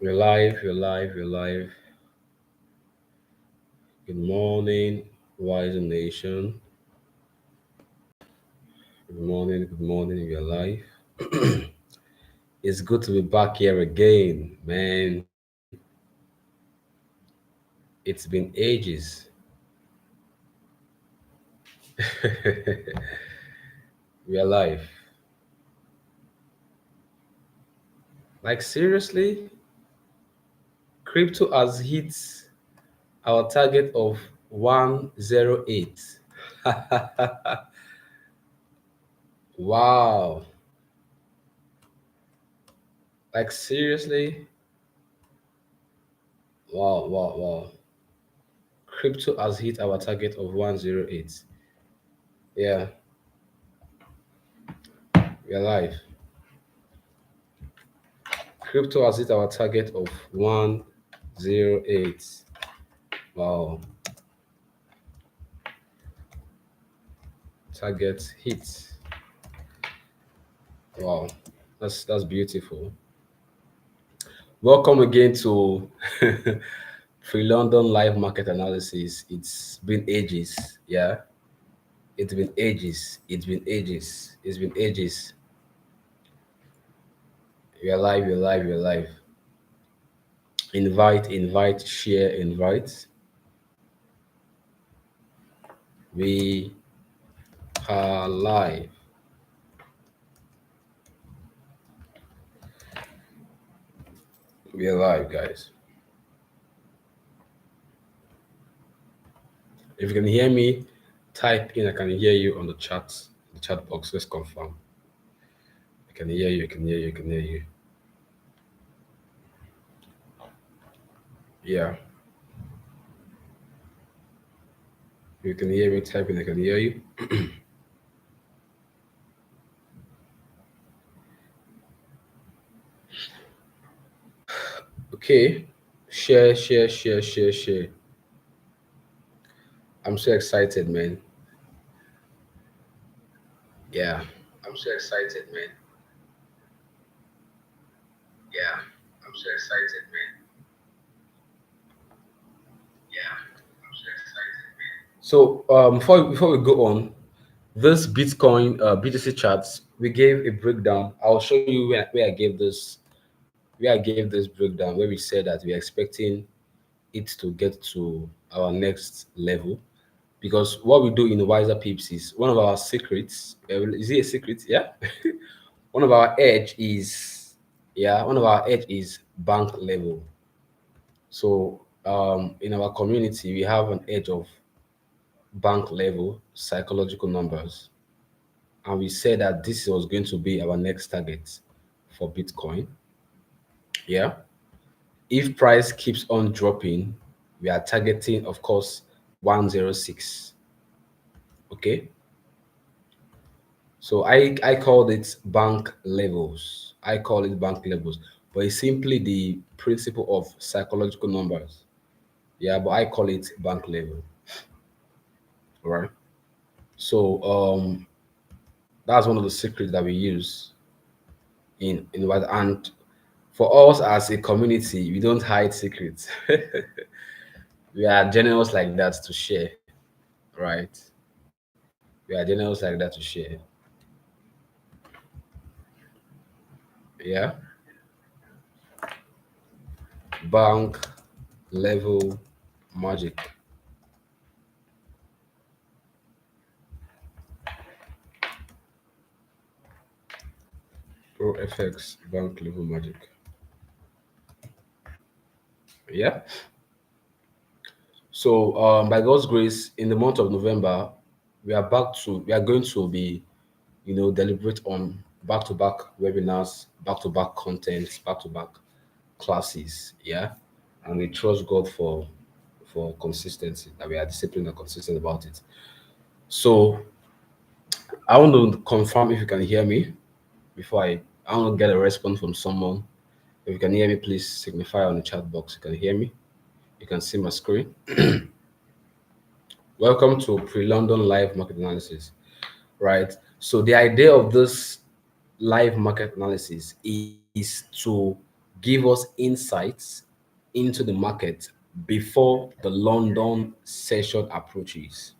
You're live, you're live, you're live. Good morning, wise nation. Good morning, you're live. It's good to be back here again, man. It's been ages. We're live. Like, seriously? Crypto has hit our target of 108. Wow. Like, seriously? Wow, wow, wow. Crypto has hit our target of 108. Yeah, we're live. Crypto has hit our target of 108. Wow. Target hit. Wow. That's beautiful. Welcome again to Free London Live Market Analysis. It's been ages. Yeah. It's been ages. It's been ages. It's been ages. You're live, you're live, you're live. Invite, invite, share, invite. We are live. We are live, guys. If you can hear me, type in I can hear you on the chat box. Let's confirm. I can hear you, I can hear you, I can hear you. Yeah. If you can hear me, type in I can hear you. Okay. Share, share, share, share, share. I'm so excited, man. Yeah. I'm so excited, man. Yeah. I'm so excited, man. Yeah. I'm so excited, man. So before we go on, this Bitcoin BTC charts, we gave a breakdown. I'll show you where I gave this breakdown where we said that we're expecting it to get to our next level. Because what we do in Wiser Pips is one of our secrets. Is it a secret? Yeah. one of our edge is one of our edge is bank level. So in our community, we have an edge of bank level psychological numbers, and we said that this was going to be our next target for Bitcoin. Yeah. If price keeps on dropping, we are targeting, of course, 106. Okay. So I called it bank levels. I call it bank levels, but it's simply the principle of psychological numbers. Yeah, but I call it bank level. All right. So that's one of the secrets that we use in what, and for us as a community, we don't hide secrets. We are generous like that to share, right? We are generous like that to share. Yeah. Bank level magic. ProFx bank level magic. Yeah. So by God's grace, in the month of November, we are going to be, deliberate on back-to-back webinars, back-to-back content, back-to-back classes. Yeah. And we trust God for consistency, that we are disciplined and consistent about it. So I want to confirm if you can hear me before I want to get a response from someone. If you can hear me, please signify on the chat box. You can hear me. You can see my screen. Welcome to Pre-London Live Market Analysis. Right. So the idea of this live market analysis is to give us insights into the market before the London session approaches.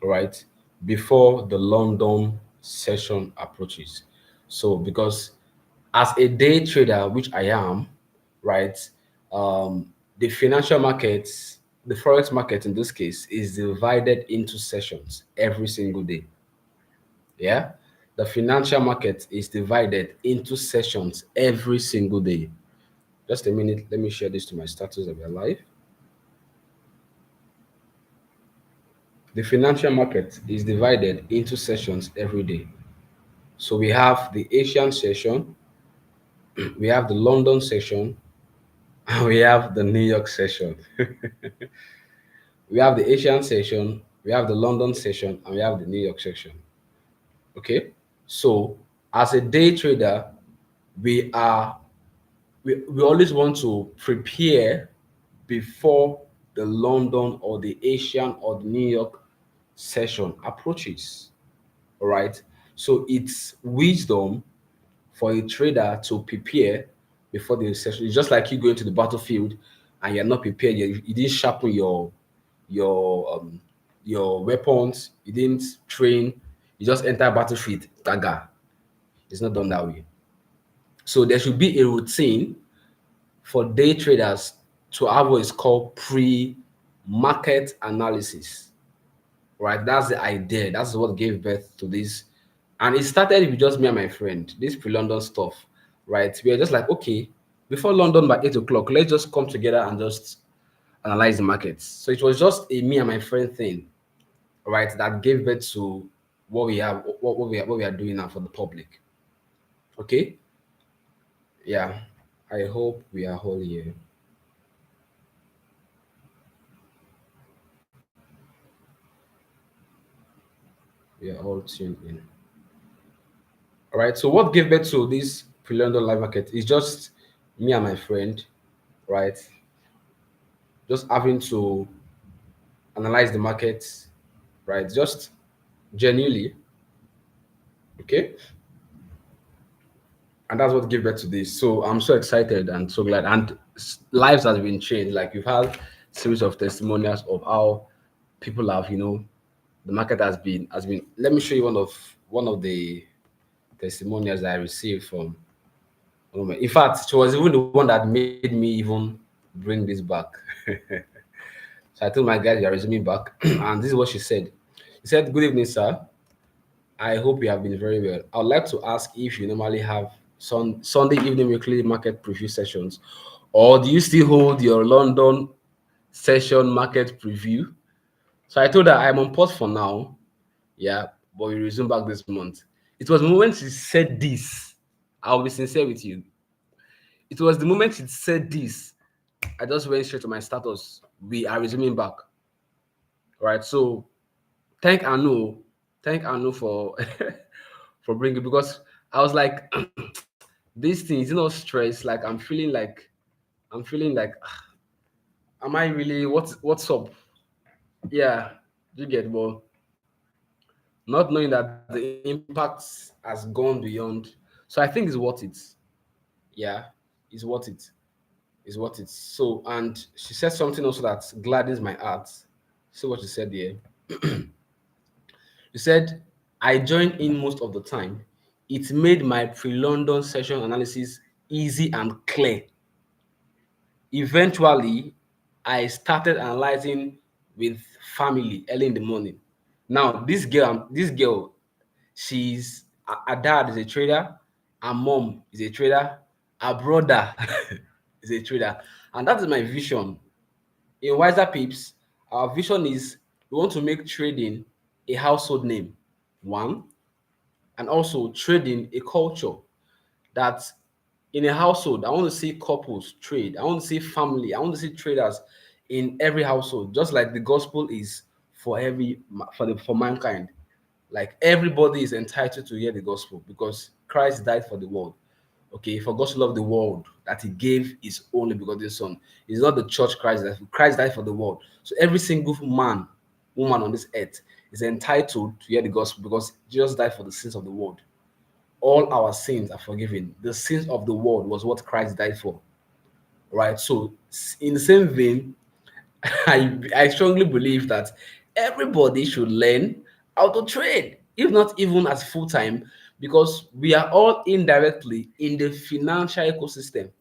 All right, before the London session approaches. So, because as a day trader, which I am, right, the financial markets, the forex market in this case, is divided into sessions every single day. Yeah, the financial market is divided into sessions every single day. Just a minute, let me share this to my status of your life. The financial market is divided into sessions every day. So we have the Asian session, we have the London session, and we have the New York session. We have the Asian session, we have the London session, and we have the New York session. Okay. So as a day trader, we are we always want to prepare before the London or the Asian or the New York session approaches. All right. So it's wisdom for a trader to prepare before the session. It's just like you going to the battlefield and you're not prepared. You didn't sharpen your your weapons. You didn't train. You just enter battlefield. Gaga. It's not done that way. So there should be a routine for day traders to have what is called pre-market analysis. Right? That's the idea. That's what gave birth to this. And it started with just me and my friend, this pre-London stuff. Right? We are just like, okay, before London by 8 o'clock, let's just come together and just analyze the markets. So it was just a me and my friend thing, right? That gave birth to what we have, what we are doing now for the public. Okay? Yeah. I hope we are all here. We are all tuned in. All right. So what gave birth to this pre-London live market is just me and my friend, right? Just having to analyze the markets, right? Just genuinely, okay? And that's what gave birth to this. So I'm so excited and so glad. And lives has been changed. Like you've had series of testimonials of how people have, the market has been. Let me show you one of the testimonials that I received from. In fact, she was even the one that made me even bring this back. So I told my guys, "We are resuming back," and this is what she said. She said, "Good evening, sir. I hope you have been very well. I would like to ask if you normally have Sunday evening weekly market preview sessions, or do you still hold your London session market preview?" So I told her I'm on pause for now. Yeah, but we resume back this month. It was the moment she said this. I'll be sincere with you. It was the moment she said this. I just went straight to my status. We are resuming back. Right. So thank Anu. Thank Anu for for bringing, because I was like, this thing is not stress. Like I'm feeling like am I really what's up? Yeah, you get, well, not knowing that the impact has gone beyond. So I think it's worth it. Yeah, it's worth it. It's worth it. So, and she said something also that gladdens my heart. See what she said here. She said, I joined in most of the time. It made my pre-London session analysis easy and clear. Eventually, I started analyzing with family early in the morning. Now, this girl, her dad is a trader, her mom is a trader, her brother is a trader, and that is my vision. In Wiser Pips, our vision is we want to make trading a household name, one, and also trading a culture. That in a household, I want to see couples trade. I want to see family. I want to see traders in every household, just like the gospel is for for mankind. Like everybody is entitled to hear the gospel because Christ died for the world. Okay, for God to love the world that He gave His only begotten Son. It's not the church Christ died for the world. So every single man, woman on this earth is entitled to hear the gospel because Jesus died for the sins of the world. all our sins are forgiven. The sins of the world was what Christ died for, right? So, in the same vein, I strongly believe that everybody should learn how to trade, if not even as full time, because we are all indirectly in the financial ecosystem.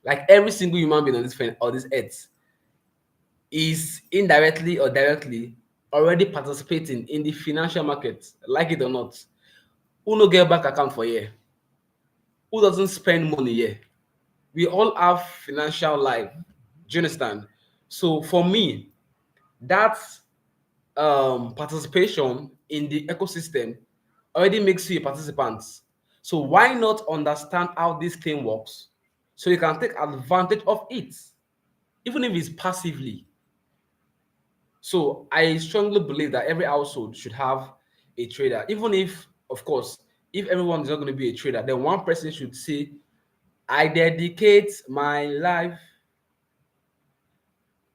Like every single human being on this earth is indirectly or directly already participating in the financial market, like it or not. Who no get bank account for here? Who doesn't spend money here? We all have financial life. Do you understand? So for me, that participation in the ecosystem already makes you a participant. So why not understand how this thing works so you can take advantage of it, even if it's passively? So I strongly believe that every household should have a trader, even if, of course, if everyone is not going to be a trader, then one person should say, I dedicate my life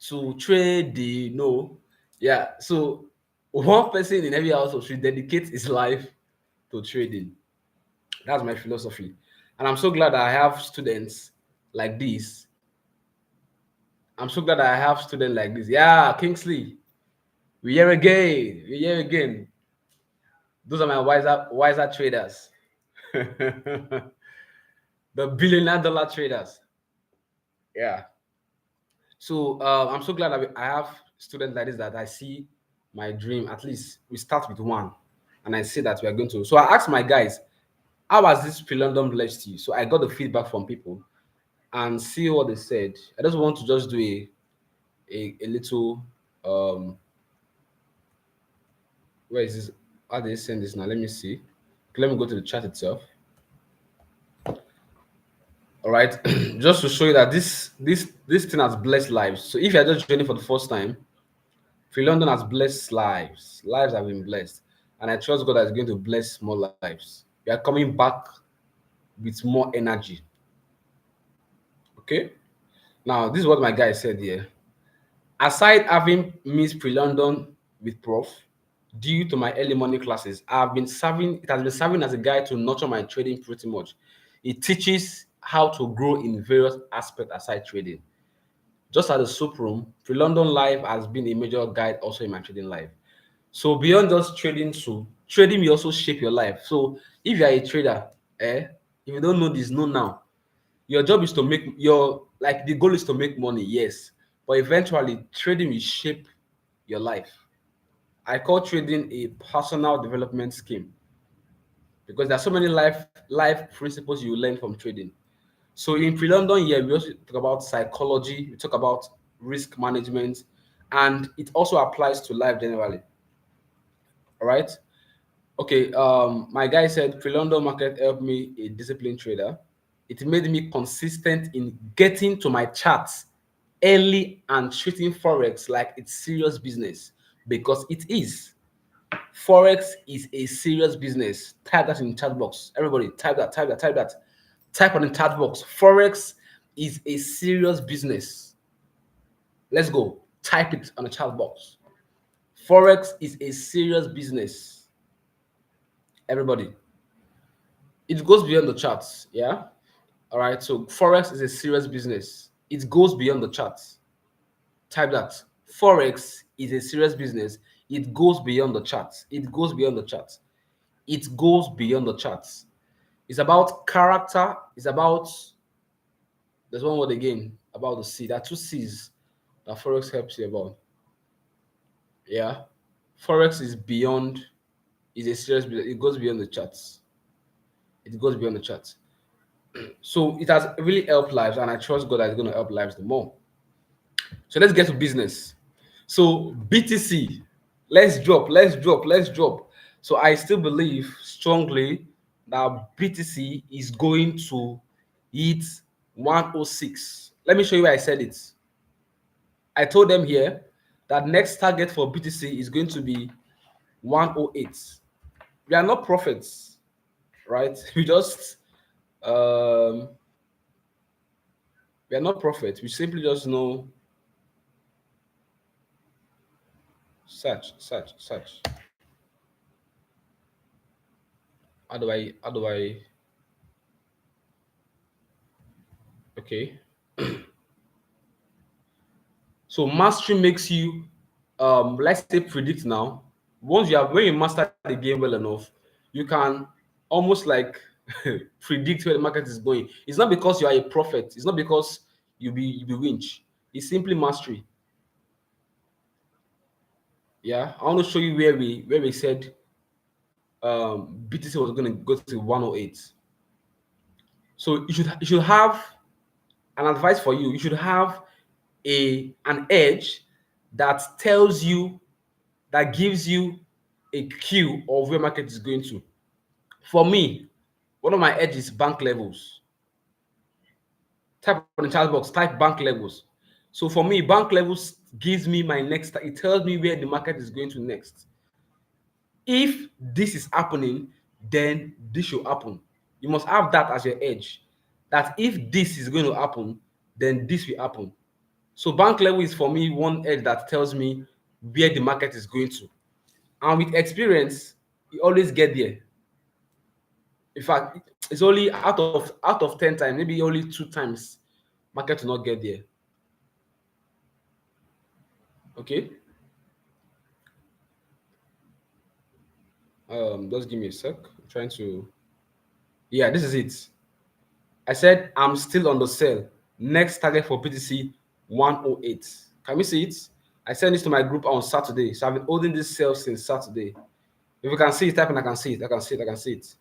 to trade the no. Yeah. So one person in every household should dedicate his life to trading. That's my philosophy. And I'm so glad that I have students like this. I'm so glad that I have students like this. Yeah, Kingsley. We here again. We here again. Those are my wiser traders. The billionaire dollar traders. Yeah. So I'm so glad that I have students like this that I see my dream. At least we start with one, and I see that we are going to. So I asked my guys, how has this pre-London blessed you? So I got the feedback from people and see what they said. I just want to just do a little where is this? How do they send this now? Let me see. Okay, let me go to the chat itself. All right, just to show you that this thing has blessed lives. So if you're just joining for the first time, Free London has blessed lives. Lives have been blessed. And I trust God that is going to bless more lives. We are coming back with more energy. Okay? Now, this is what my guy said here. Aside having missed pre-London with Prof, due to my early morning classes, it has been serving as a guide to nurture my trading pretty much. It teaches how to grow in various aspects aside trading. Just as a soup room, pre-London life has been a major guide also in my trading life. So beyond just trading too, trading will also shape your life. So if you are a trader, if you don't know this, know now. Your job is to make your like the goal is to make money, yes. But eventually trading will shape your life. I call trading a personal development scheme because there are so many life principles you learn from trading. So in pre-London here, we also talk about psychology, we talk about risk management, and it also applies to life generally. All right. Okay, my guy said pre-London market helped me a disciplined trader. It made me consistent in getting to my charts early and treating forex like it's serious business because it is. Forex is a serious business. Type that in chat box. Everybody, type that, type that, type that. Type on the chat box. Forex is a serious business. Let's go. Type it on the chat box. Forex is a serious business. Everybody. It goes beyond the charts. Yeah. All right. So Forex is a serious business. It goes beyond the charts. Type that. Forex is a serious business. It goes beyond the charts. It goes beyond the charts. It goes beyond the charts. It's about character. It's about, there's one word again about the C. There are two C's that Forex helps you about. Yeah. Forex is beyond, is a serious business. It goes beyond the charts. It goes beyond the charts. So it has really helped lives, and I trust God that it's going to help lives the more. So let's get to business. So BTC, let's drop. So I still believe strongly that BTC is going to hit 106. Let me show you where I said it. I told them here that next target for BTC is going to be 108. We are not prophets, right? Um, we are not prophets. We simply just know search. how do I okay. So mastery makes you let's say predict now. Once you have when you master the game well enough, you can almost like predict where the market is going. It's not because you are a prophet, it's not because you be winch. It's simply mastery. Yeah. I want to show you where we said BTC was gonna go to 108. So you should have an advice for you. You should have an edge that tells you that gives you a cue of where market is going to. For me, one of my edges is bank levels. Type on the chat box, type bank levels. So for me, bank levels gives me my next, it tells me where the market is going to next. If this is happening, then this should happen. You must have that as your edge. That if this is going to happen, then this will happen. So bank level is for me one edge that tells me where the market is going to. And with experience, you always get there. In fact, it's only out of 10 times, maybe only 2 times market will not get there. Okay. Just give me a sec. I'm trying to. Yeah, this is it. I said I'm still on the sell. Next target for PTC 108. Can we see it? I sent this to my group on Saturday. So I've been holding this sell since Saturday. If you can see it, type in I can see it. I can see it. I can see it.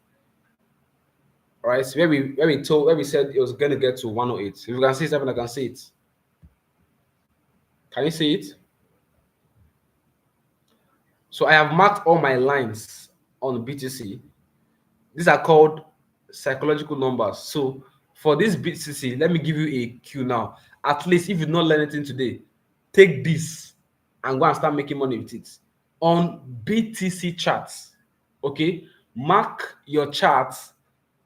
All right. So where we said it was gonna get to 108. If you can see it, type in I can see it. Can you see it? So I have marked all my lines on BTC. These are called psychological numbers. So for this BTC, let me give you a cue now. At least if you not learn anything today, take this and go and start making money with it. On BTC charts, okay, mark your charts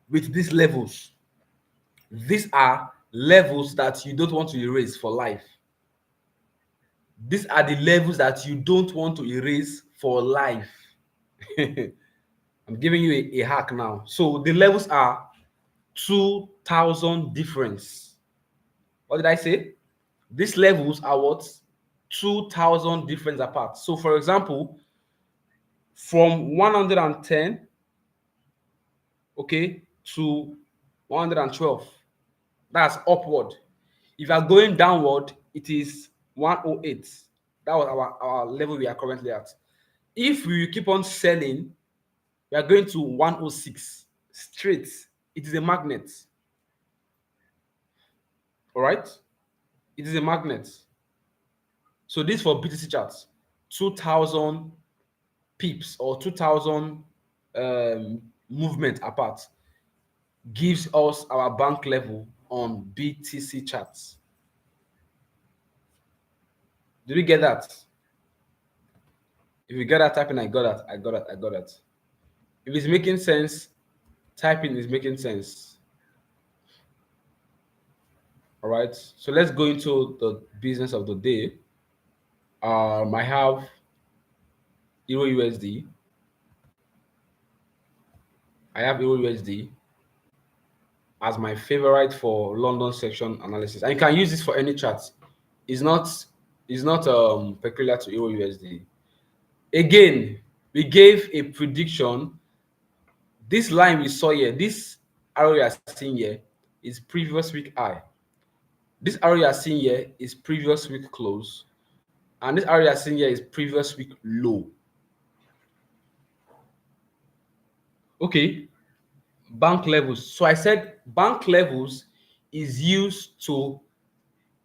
with these levels. These are levels that you don't want to erase for life. These are the levels that you don't want to erase for life. I'm giving you a hack now. So the levels are 2,000 difference. What did I say? These levels are what? 2,000 difference apart. So for example, from 110, okay, to 112, that's upward. If you are going downward, it is 108. That was our level we are currently at. If we keep on selling, we are going to 106 straight. It is a magnet. All right. It is a magnet. So this for BTC charts, 2,000 pips or 2,000 movement apart gives us our bank level on BTC charts. Did we get that? If you get that, type in I got that, I got that, I got that. If it's making sense, typing is making sense. All right. So let's go into the business of the day. I have Euro USD. I have Euro USD as my favorite for London section analysis. And you can use this for any chart. It's not peculiar to Euro USD. Again, we gave a prediction. This line we saw here, this arrow you are seeing here is previous week high. This arrow you are seeing here is previous week close. And this arrow you are seeing here is previous week low. Okay. Bank levels. So I said bank levels is used to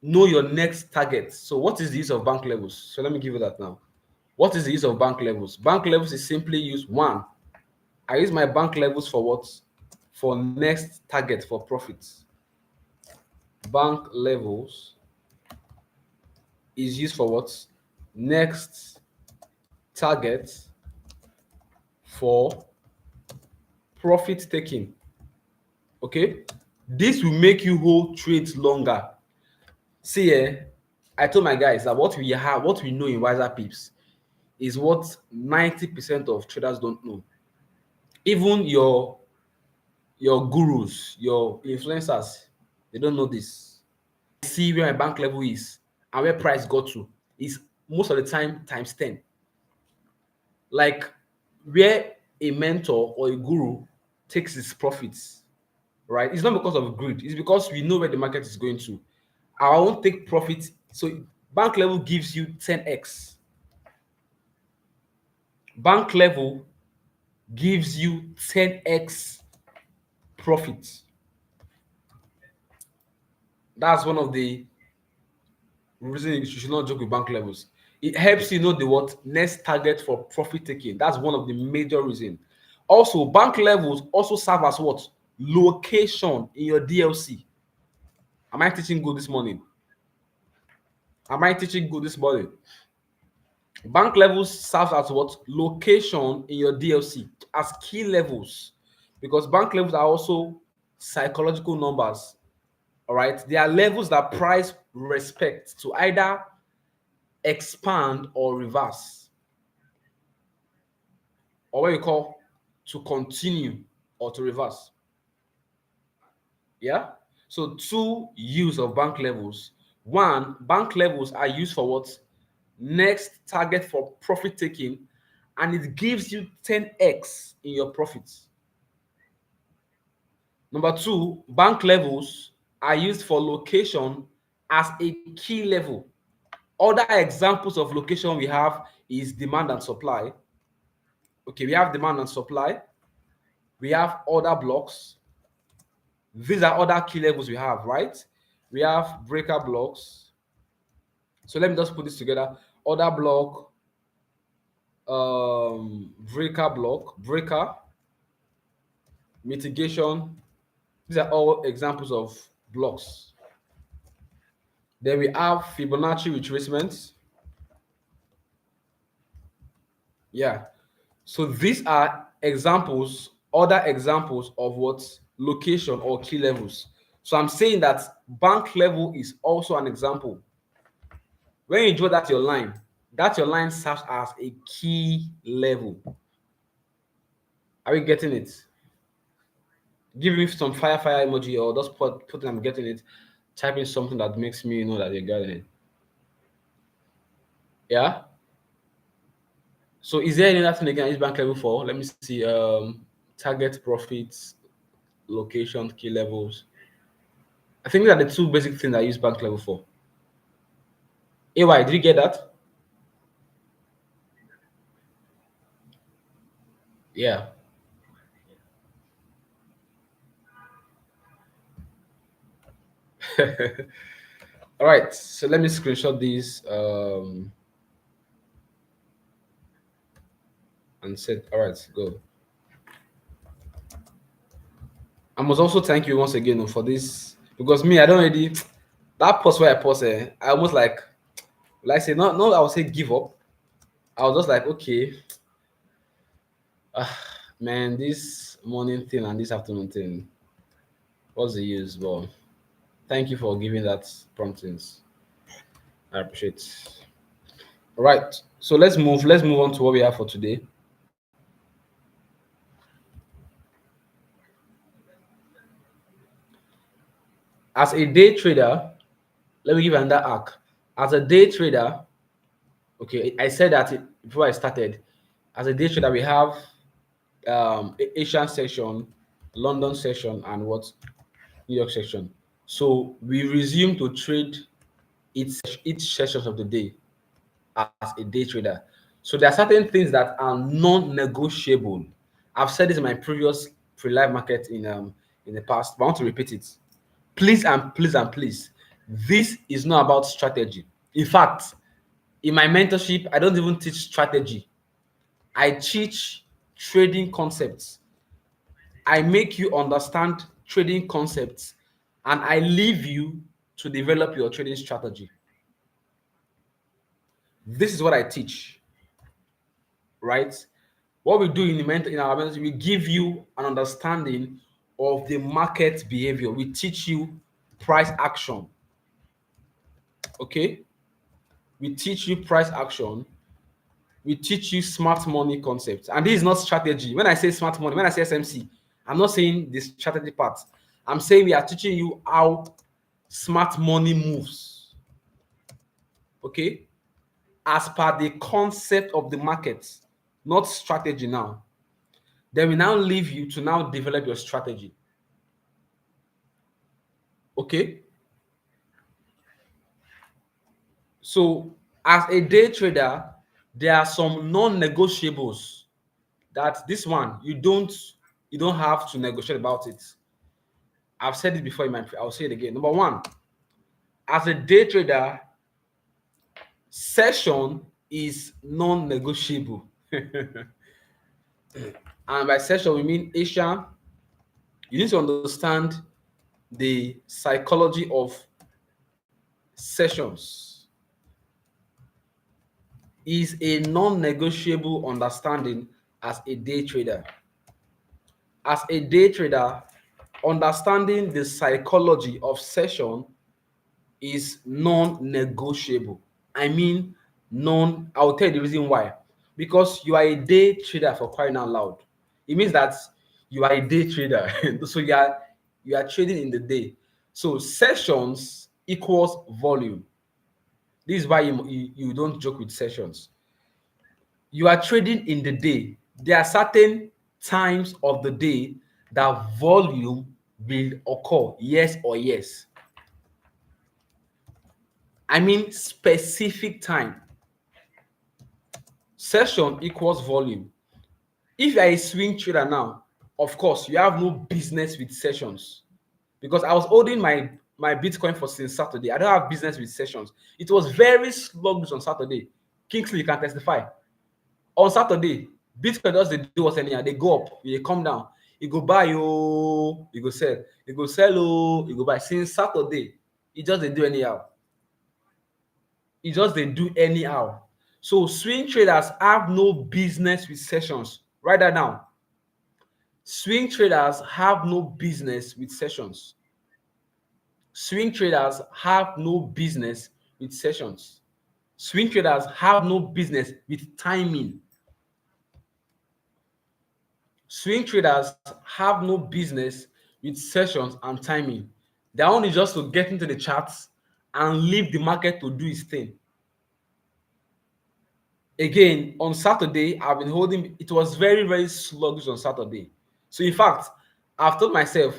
know your next target. So what is the use of bank levels? So let me give you that now. What is the use of bank levels? Bank levels is simply use one. I use my bank levels for what? For next target for profits. Bank levels is used for what? Next target for profit taking. Okay, this will make you hold trades longer. See, I told my guys that what we know in Wiser Pips is what 90% of traders don't know. Even your gurus, your influencers, they don't know this. See where my bank level is and where price got to is most of the time times 10. Like where a mentor or a guru takes his profits, right? It's not because of greed, it's because we know where the market is going to. I won't take profit. So bank level gives you 10x. Bank level gives you 10x profit. That's one of the reasons you should not joke with bank levels. It helps you know the what next target for profit taking. That's one of the major reasons. Also, bank levels also serve as what? Location in your DLC. Am I teaching good this morning? Am I teaching good this morning? Bank levels serve as what? Location in your DLC as key levels, because bank levels are also psychological numbers. All right, they are levels that price respect to either expand or reverse, or what you call to continue or to reverse. Yeah. So two use of bank levels. One, bank levels are used for what? Next target for profit taking, and it gives you 10x in your profits. Number two, bank levels are used for location as a key level. Other examples of location we have is demand and supply. Okay, we have demand and supply. We have order blocks. These are other key levels we have, right? We have breaker blocks. So let me just put this together. Order block, breaker block, breaker, mitigation. These are all examples of blocks. Then we have Fibonacci retracements. Yeah. So these are examples, other examples of what? Location or key levels. So I'm saying that bank level is also an example. When you draw that your line serves as a key level. Are we getting it? Give me some fire emoji, or just put I'm getting it. Type in something that makes me know that you're getting it. Yeah. So is there any other thing again use bank level for? Let me see. Target profits, location, key levels. I think these are the two basic things I use bank level for. AY, did you get that? Yeah. All right. So let me screenshot these and set. All right, go. I must also thank you once again for this, because me, I don't really that post where I post, I almost like say no, I would say give up. I was just like, okay, man, this morning thing and this afternoon thing, what's the use? But thank you for giving that promptings. I appreciate it. All right, so let's move on to what we have for today. As a day trader, let me give you another arc. As a day trader, okay, I said that before I started. As a day trader, we have Asian session, London session, and what New York session. So we resume to trade each sessions of the day as a day trader. So there are certain things that are non-negotiable. I've said this in my previous pre-live market in the past, but I want to repeat it. Please and please and please, this is not about strategy. In fact, in my mentorship, I don't even teach strategy. I teach trading concepts. I make you understand trading concepts, and I leave you to develop your trading strategy. This is what I teach, right? What we do in our mentorship, we give you an understanding of the market behavior. We teach you price action. Okay? We teach you price action. we teach you smart money concepts. And this is not strategy. When I say smart money, when I say SMC, I'm not saying the strategy part. I'm saying we are teaching you how smart money moves. Okay? As per the concept of the market, not strategy now. Then we now leave you to now develop your strategy. Okay? So, as a day trader, there are some non-negotiables that this one you don't have to negotiate about it. I've said it before I'll say it again. Number one, as a day trader, session is non-negotiable. And by session we mean Asian. You need to understand the psychology of sessions. Is a non-negotiable understanding as a day trader. As a day trader, understanding the psychology of session is non-negotiable. I mean, I'll tell you the reason why. Because you are a day trader, for crying out loud. It means that you are a day trader. So you are trading in the day. So sessions equals volume. This is why you don't joke with sessions. You are trading in the day. There are certain times of the day that volume will occur, yes or yes. I mean specific time. Session equals volume. If you are a swing trader now, of course, you have no business with sessions. Because I was holding my Bitcoin for since Saturday. I don't have business with sessions. It was very sluggish on Saturday. Kingsley, you can testify. On Saturday, Bitcoin does they do us anyhow. They go up, they come down. You go buy, oh, you go sell. You go sell, oh, you go buy. Since Saturday, it just they do anyhow. It just they do anyhow. So swing traders have no business with sessions. Write that down. Swing traders have no business with sessions. Swing traders have no business with sessions. Swing traders have no business with timing. Swing traders have no business with sessions and timing. Their own is just to get into the charts and leave the market to do its thing. Again, on Saturday, I've been holding, it was very, very sluggish on Saturday. So, in fact, I've told myself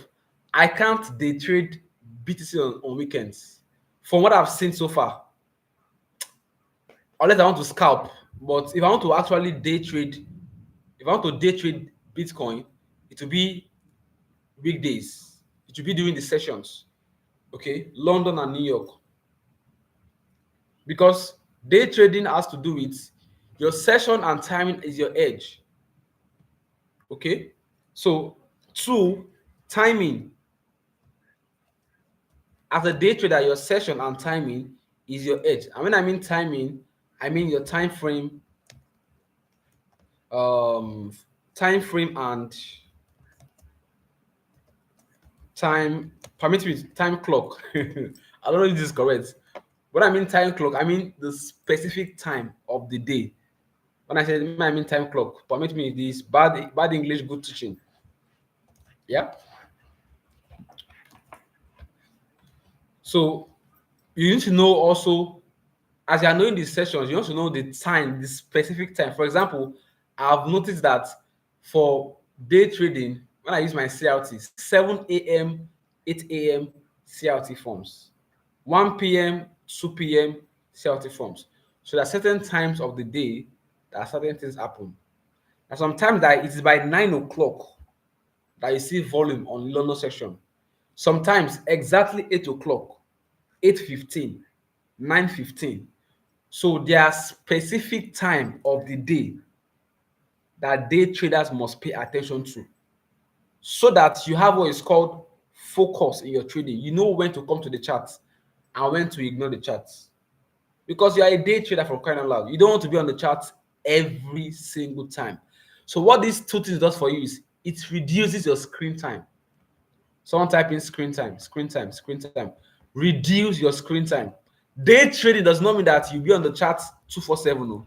I can't day trade BTC on weekends. From what I've seen so far, unless I want to scalp, but if I want to actually day trade, if I want to day trade Bitcoin, it will be weekdays. It will be during the sessions. Okay, London and New York. Because day trading has to do with your session and timing is your edge. Okay, so two, timing. As a day trader, your session and timing is your edge. And when I mean timing, I mean your time frame, and time. Permit me, time clock. I don't know if this is correct. When I mean time clock, I mean the specific time of the day. When I say I mean time clock, permit me this bad English, good teaching. Yeah. So you need to know also, as you are knowing these sessions, you want to know the time, the specific time. For example, I've noticed that for day trading, when I use my CRT, 7 a.m., 8 a.m. CRT forms, 1 p.m., 2 p.m. CRT forms. So there are certain times of the day that certain things happen. And sometimes that it is by 9 o'clock that you see volume on London section. Sometimes exactly 8 o'clock, 8:15, 9:15. So there are specific time of the day that day traders must pay attention to, so that you have what is called focus in your trading. You know when to come to the charts and when to ignore the charts. Because you are a day trader, for crying out loud. You don't want to be on the charts every single time. So what these two things does for you is it reduces your screen time. Someone type in screen time, screen time, screen time. Reduce your screen time. Day trading does not mean that you be on the charts 247. No.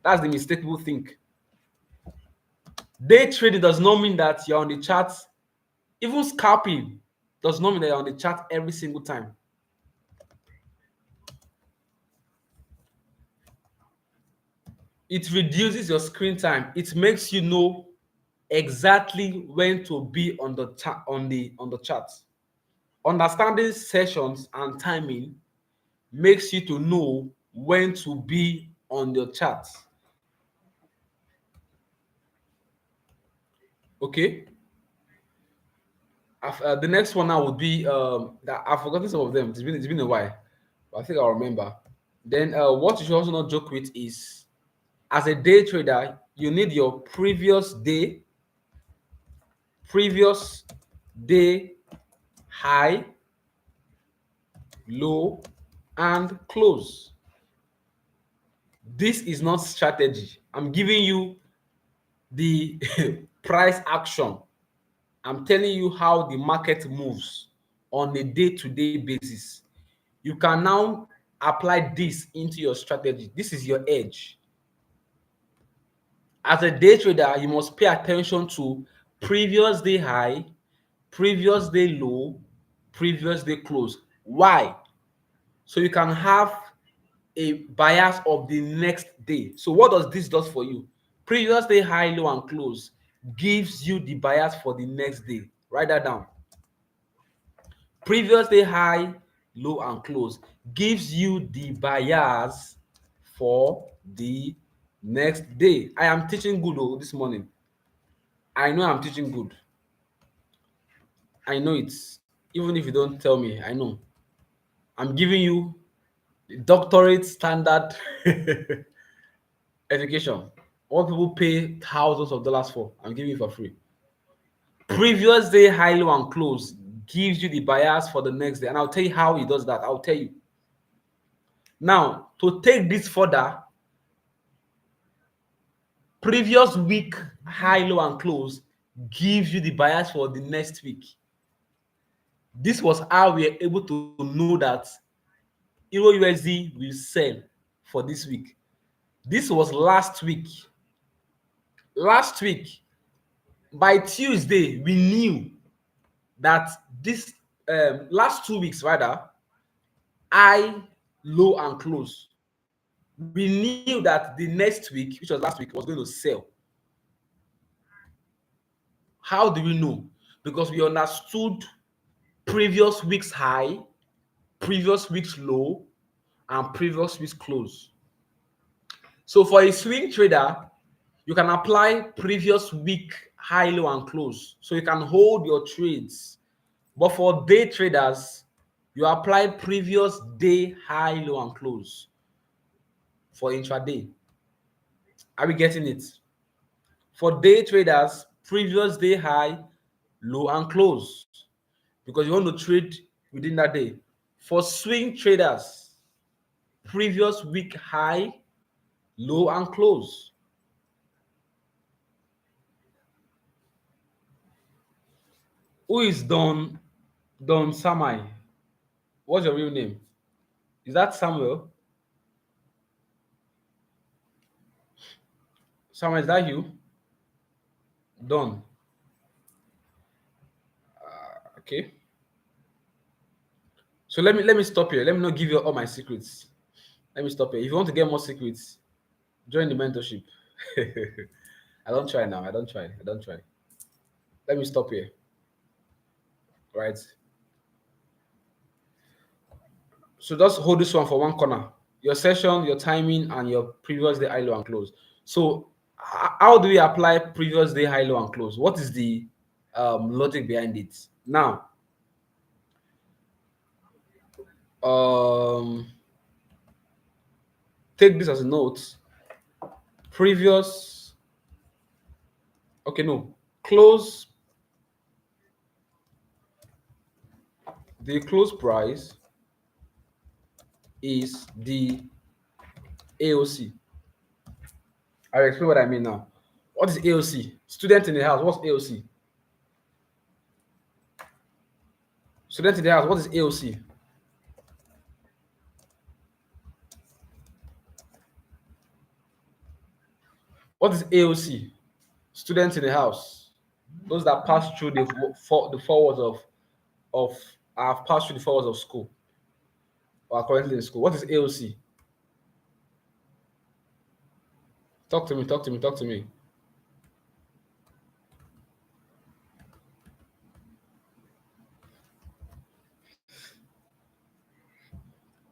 That's the mistake people think. Day trading does not mean that you're on the chart. Even scalping does not mean that you're on the chart every single time. It reduces your screen time. It makes you know exactly when to be on the chart. Understanding sessions and timing makes you to know when to be on your chart. Okay. The next one now would be that I've forgotten some of them. It's been a while, but I think I'll remember. Then what you should also not joke with is, as a day trader, you need your previous day high, low, and close. This is not strategy. I'm giving you the price action. I'm telling you how the market moves on a day-to-day basis. You can now apply this into your strategy. This is your edge. As a day trader, you must pay attention to previous day high, previous day low, previous day close. Why? So you can have a bias of the next day. So what does this do for you? Previous day high, low, and close gives you the bias for the next day. Write that down. Previous day high, low, and close gives you the bias for the next day. I am teaching good this morning. I know I'm teaching good. I know it. Even if you don't tell me, I know. I'm giving you the doctorate standard education. What people pay thousands of dollars for, I'm giving you for free. Previous day high, low, and close gives you the bias for the next day. And I'll tell you how he does that. I'll tell you. Now, to take this further, previous week high, low, and close gives you the bias for the next week. This was how we are able to know that Euro USD will sell for this week. This was last week. Last week, by Tuesday, we knew that this last 2 weeks rather, high, low, and close. We knew that the next week, which was last week, was going to sell. How do we know? Because we understood previous week's high, previous week's low, and previous week's close. So for a swing trader, you can apply previous week high, low, and close. So you can hold your trades. But for day traders, you apply previous day high, low, and close for intraday. Are we getting it? For day traders, previous day high, low, and close, because you want to trade within that day. For swing traders, previous week high, low, and close. Who is Don Samai? What's your real name? Is that Samuel? Samuel, is that you? Don. Okay. So let me stop here. Let me not give you all my secrets. Let me stop here. If you want to get more secrets, join the mentorship. I don't try now. I don't try. Let me stop here. Right. So just hold this one for one corner. Your session, your timing, and your previous day high, low, and close. So how do we apply previous day high, low, and close? What is the logic behind it? Now, take this as a note. Previous, okay, no, close. The close price is the AOC. I'll explain what I mean now. What is AOC? Student in the house, what's AOC? Student in the house, what is AOC? What is AOC? Students in the house. Those that pass through the 4 walls of have passed through the 4 walls of school or are currently in school. What is AOC? Talk to me, talk to me, talk to me.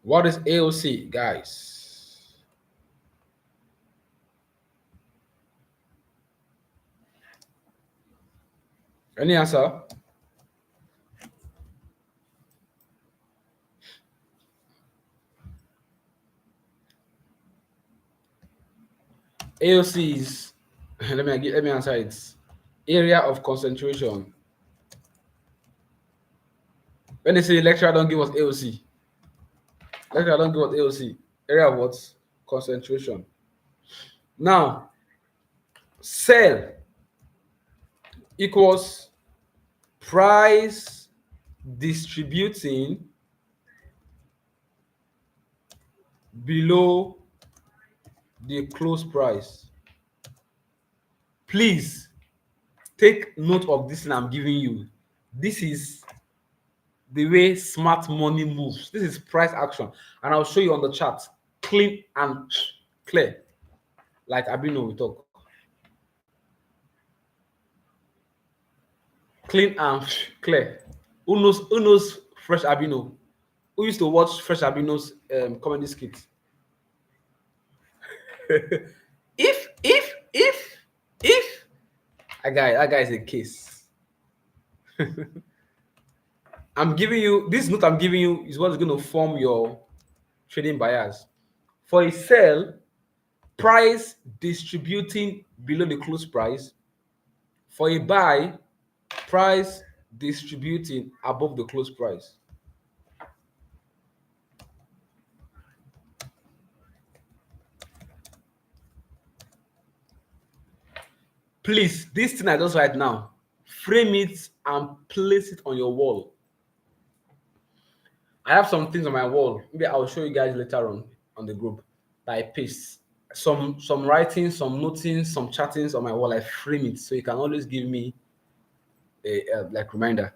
What is AOC, guys? Any answer? AOC is let me answer it. Area of concentration. When they say lecturer don't give us AOC, lecturer don't give us AOC. Area of what? Concentration. Now, sell equals price distributing below the close price. Please take note of this thing I'm giving you. This is the way smart money moves. This is price action, and I'll show you on the chart. Clean and clear, like Abino we talk. Clean and clear. Who knows? Who knows Fresh Abino? Who used to watch Fresh Abino's comedy skit? if that guy is a case. I'm giving you this note. I'm giving you is what's going to form your trading bias. For a sell, price distributing below the close price. For a buy, price distributing above the close price. Please, this thing I just right now, frame it and place it on your wall. I have some things on my wall. Maybe I'll show you guys later on the group that I paste. Some writing, some noting, some chattings on my wall. I frame it so you can always give me a like reminder.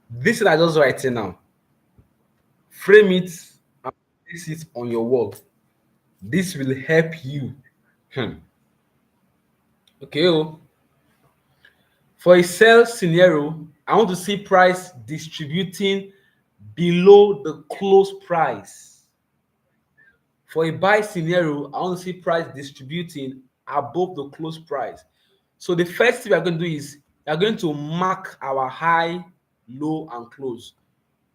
This thing I just writing now. Frame it and place it on your wall. This will help you. Okay. Oh. For a sell scenario, I want to see price distributing below the close price. For a buy scenario, I want to see price distributing above the close price. So the first thing we are going to do is we are going to mark our high, low, and close.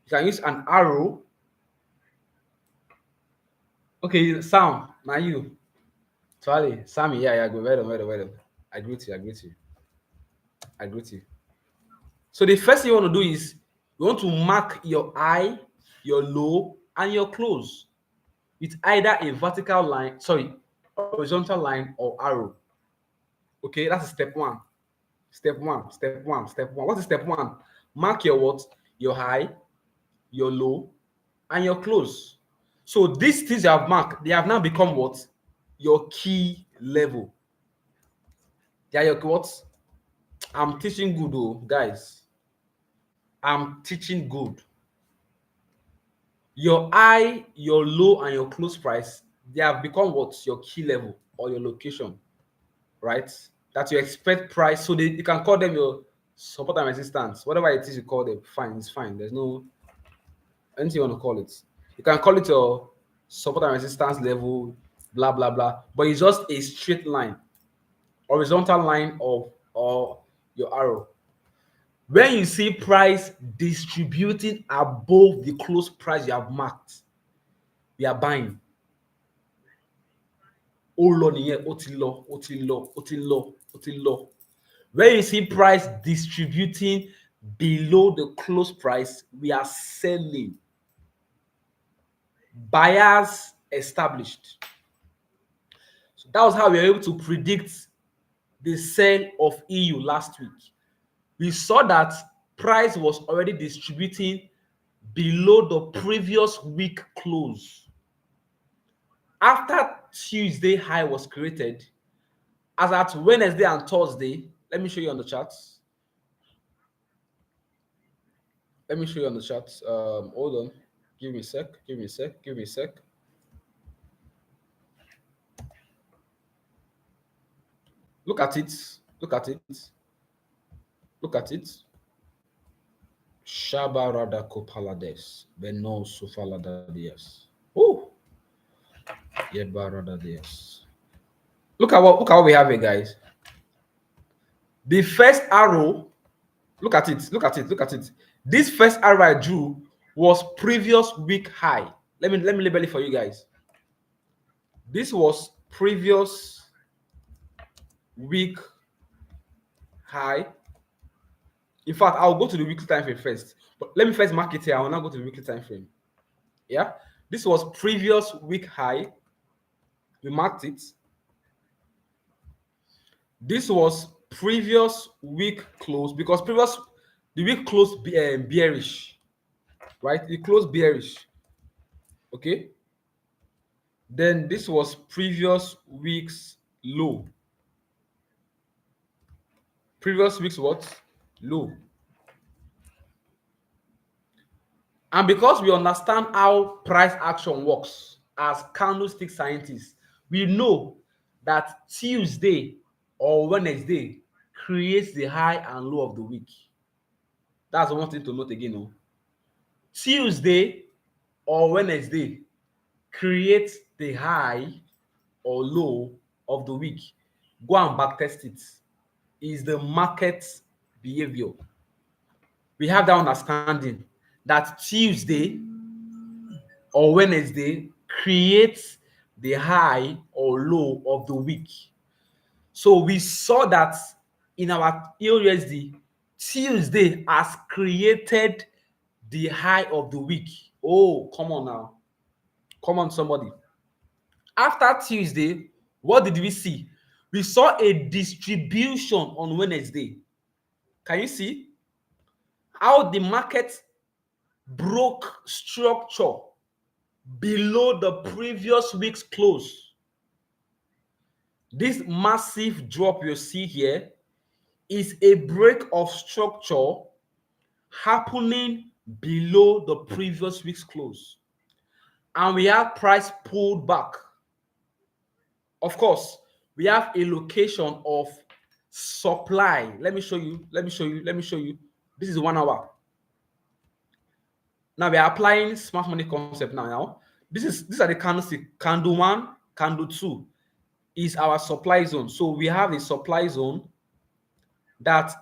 You can use an arrow. Okay, Sam, now you. Sorry, Sammy, yeah, go. Wait on. I greet you. So the first thing you want to do is you want to mark your high, your low, and your close with either a vertical line, horizontal line or arrow. Okay, that's step one. Step one. What is step one? Mark your what? Your high, your low, and your close. So these things you have marked, they have now become what? Your key level. They are your what? I'm teaching good, though, guys. I'm teaching good. Your high, your low, and your close price, they have become what? Your key level or your location, right? That you expect price. So you can call them your support and resistance. Whatever it is you call them, fine, it's fine. There's no anything you want to call it. You can call it your support and resistance level, blah, blah, blah. But it's just a straight line, horizontal line or your arrow. When you see price distributing above the close price you have marked, we are buying. When you see price distributing below the close price, we are selling. Buyers established. So that was how we were able to predict the sell of EU last week. We saw that price was already distributing below the previous week close. After Tuesday high was created, as at Wednesday and Thursday. Let me show you on the charts. Let me show you on the charts. Hold on. Give me a sec. Give me a sec. Give me a sec. Look at it. Look at it. Look at it. Shabarada Kopalades. Beno Sufaladadias. Oh, Yebaradadias. Look at what we have here, guys. The first arrow, look at it, look at it, look at it. This first arrow I drew was previous week high. Let me label it for you guys. This was previous week high. In fact, I'll go to the weekly time frame first. But let me first mark it here. I will now go to the weekly time frame. Yeah, this was previous week high. We marked it. This was previous week close because the week closed bearish, right? It closed bearish. Okay. Then this was previous week's low. Previous week's what? Low. And because we understand how price action works as candlestick scientists, we know that Tuesday or Wednesday creates the high and low of the week. That's one thing to note again. No? Tuesday or Wednesday creates the high or low of the week. Go and backtest it. Is the market behavior. We have that understanding that Tuesday or Wednesday creates the high or low of the week. So we saw that in our EUSD, Tuesday has created the high of the week. Oh, come on now. Come on, somebody. After Tuesday, what did we see? We saw a distribution on Wednesday. Can you see how the market broke structure below the previous week's close? This massive drop you see here is a break of structure happening below the previous week's close. And we have price pulled back. Of course, we have a location of supply. Let me show you. This is 1 hour. Now we are applying smart money concept now. These are the candlestick. Candle 1, candle 2 is our supply zone. So we have a supply zone that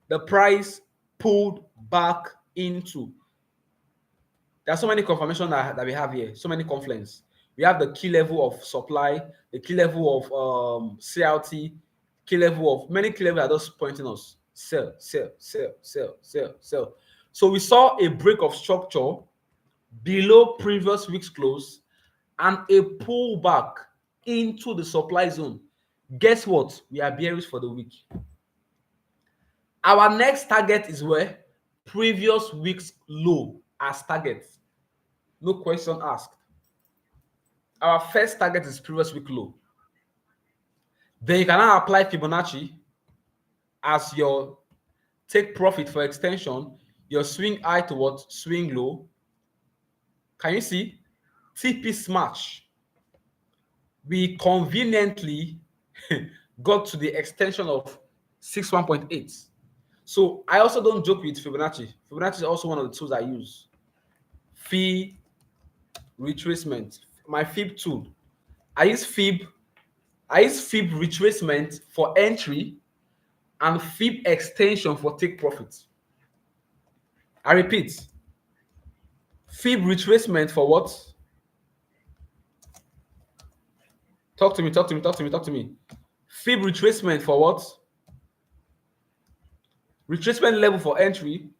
the price pulled back into. There are so many confirmations that we have here, so many confluence. We have the key level of supply, the key level of CLT, key level of many key levels are just pointing us sell, sell, sell, sell, sell, sell. So we saw a break of structure below previous week's close and a pullback into the supply zone. Guess what? We are bearish for the week. Our next target is where? Previous week's low as target. No question asked. Our first target is previous week low. Then you can now apply Fibonacci as your take profit for extension, your swing high to what? Swing low. Can you see? TP smash. We conveniently got to the extension of 61.8. So I also don't joke with Fibonacci. Fibonacci is also one of the tools I use. Fib retracement. My Fib tool. I use Fib retracement for entry and Fib extension for take profit. I repeat. Fib retracement for what? Talk to me. Fib retracement for what? Retracement level for entry.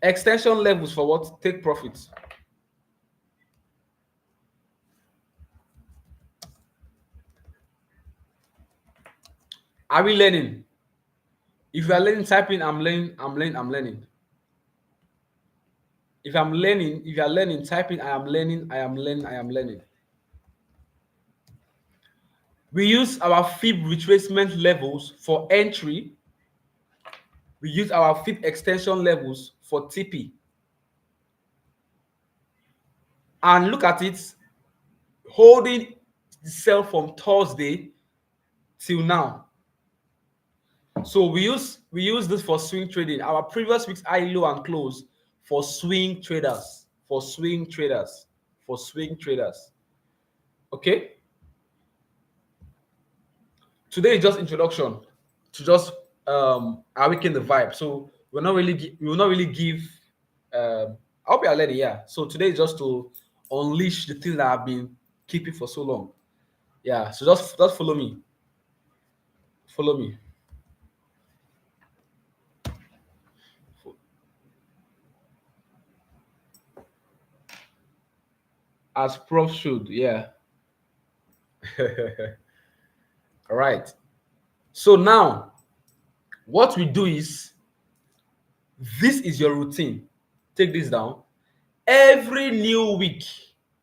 Extension levels for what? Take profit. Are we learning? If you are learning, type in I'm learning. If you are learning, type in I am learning. We use our fib retracement levels for entry. We use our fib extension levels for TP. And look at it, holding the sell from Thursday till now. So we use this for swing trading. Our previous week's high, low, and close for swing traders. For swing traders. For swing traders. Okay. Today is just introduction to just awaken the vibe. So we will not really give. I hope you are learning. Yeah. So today is just to unleash the things that I've been keeping for so long. Yeah. So just follow me. Follow me. As prof should. Yeah. All right. So now what we do is, this is your routine. Take this down. Every new week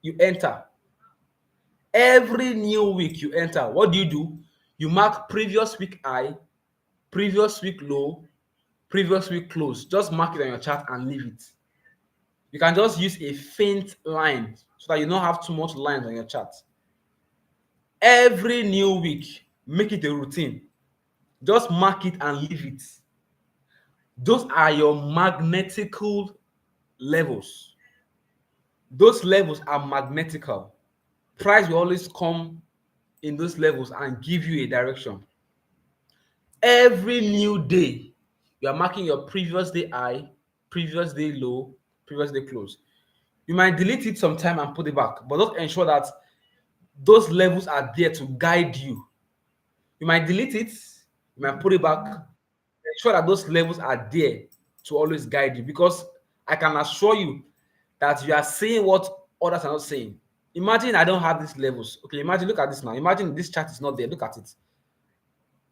you enter. Every new week you enter. What do? You mark previous week high, previous week low, previous week close. Just mark it on your chart and leave it. You can just use a faint line so that you don't have too much lines on your chart. Every new week, make it a routine. Just mark it and leave it. Those are your magnetical levels. Those levels are magnetical. Price will always come in those levels and give you a direction. Every new day, you are marking your previous day high, previous day low, previous day close. You might delete it sometime and put it back, but just ensure that those levels are there to guide you. You might delete it, you might put it back. Ensure that those levels are there to always guide you, because I can assure you that you are saying what others are not saying. Imagine I don't have these levels. Okay, imagine, look at this now. Imagine this chart is not there. Look at it.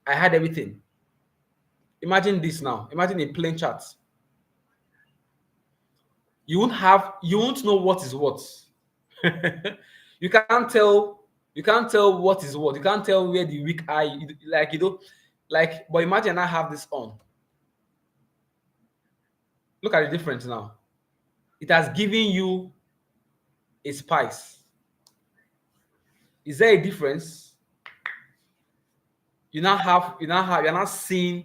I had everything. Imagine this now. Imagine a plain chart. You won't know what is what. you can't tell you can't tell what is what. You can't tell where the weak eye, like, but imagine I have this on. Look at the difference now. It has given you a spice. Is there a difference? You're not seeing,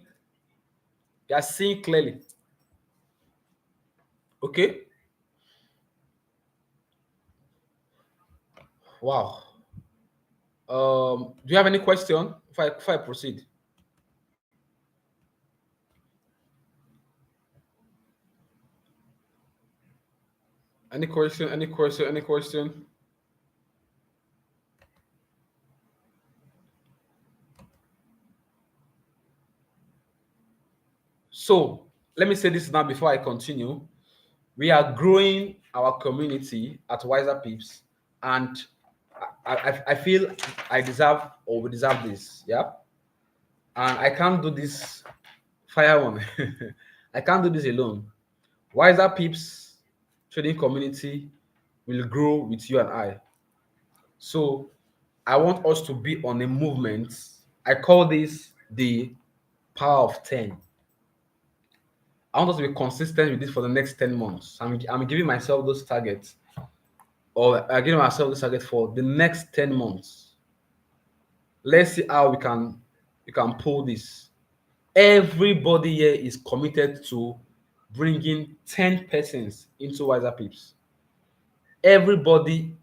you're seeing clearly. Okay. Wow. Do you have any question before I proceed? Any question? Any question? Any question? So let me say this now before I continue. We are growing our community at Wiser Peeps, and I feel I deserve, or we deserve this. Yeah. And I can't do this fire one. I can't do this alone. Wiser Peeps trading community will grow with you and I. So I want us to be on a movement. I call this the power of 10. I want us to be consistent with this for the next 10 months. I'm giving myself those targets, or I'm giving myself this target for the next 10 months. Let's see how we can pull this. Everybody here is committed to bringing 10 persons into Wiser Peeps. Everybody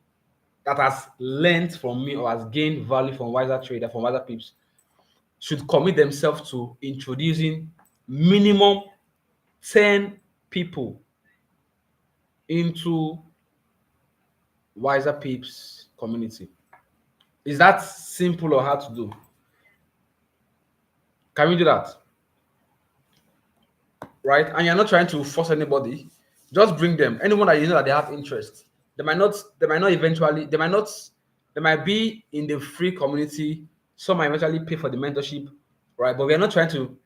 that has learned from me or has gained value from Wiser Trader, from Wiser Peeps, should commit themselves to introducing minimum 10 people into Wiser Peeps community. Is that simple or hard to do? Can we do that? Right? And you're not trying to force anybody. Just bring them. Anyone that you know that they have interest. They might not eventually, they might be in the free community. Some might eventually pay for the mentorship, right? But we are not trying to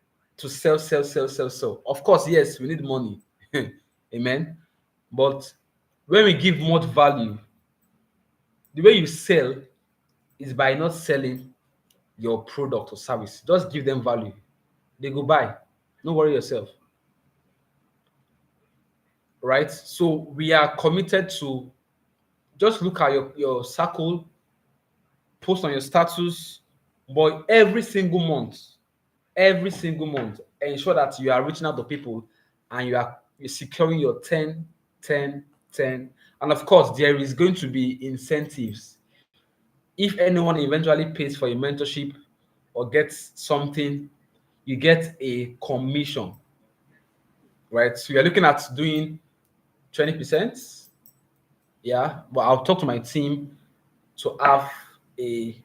sell. Of course, yes, we need money. Amen. But when we give much value, the way you sell is by not selling your product or service. Just give them value. They go buy. Don't worry yourself. Right? So we are committed to just look at your circle, post on your status, but every single month, ensure that you are reaching out to people and you're securing your 10, 10, 10. And of course, there is going to be incentives. If anyone eventually pays for a mentorship or gets something, you get a commission, right? So you're looking at doing 20%. Yeah, but I'll talk to my team to have a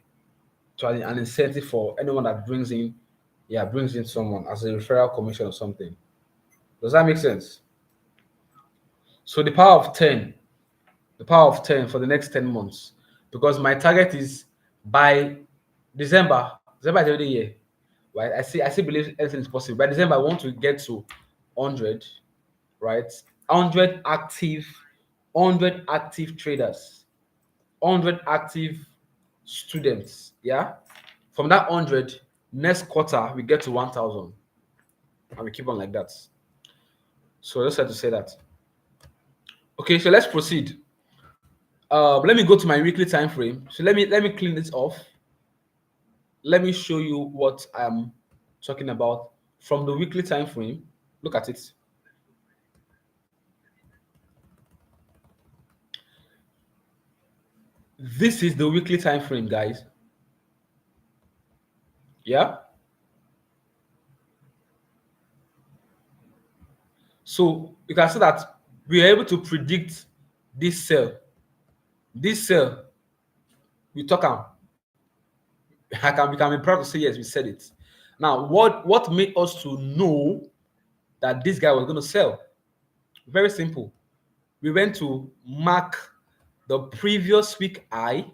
an incentive for anyone that brings in someone as a referral commission or something. Does that make sense? So the power of 10 for the next 10 months, because my target is by December is already here, right? I still believe anything is possible. By December, I want to get to 100, right? 100 active, 100 active traders, 100 active students. Yeah. From that 100, next quarter we get to 1,000, and we keep on like that. So I just had to say that. Okay, so let's proceed. Let me go to my weekly time frame. So let me clean this off. Let me show you what I'm talking about from the weekly time frame. Look at it. This is the weekly time frame, guys. Yeah. So you can see that we are able to predict this sell. This sell, we talk am. We can be proud to say yes, we said it. Now, what made us to know that this guy was going to sell? Very simple. We went to mark the previous week high.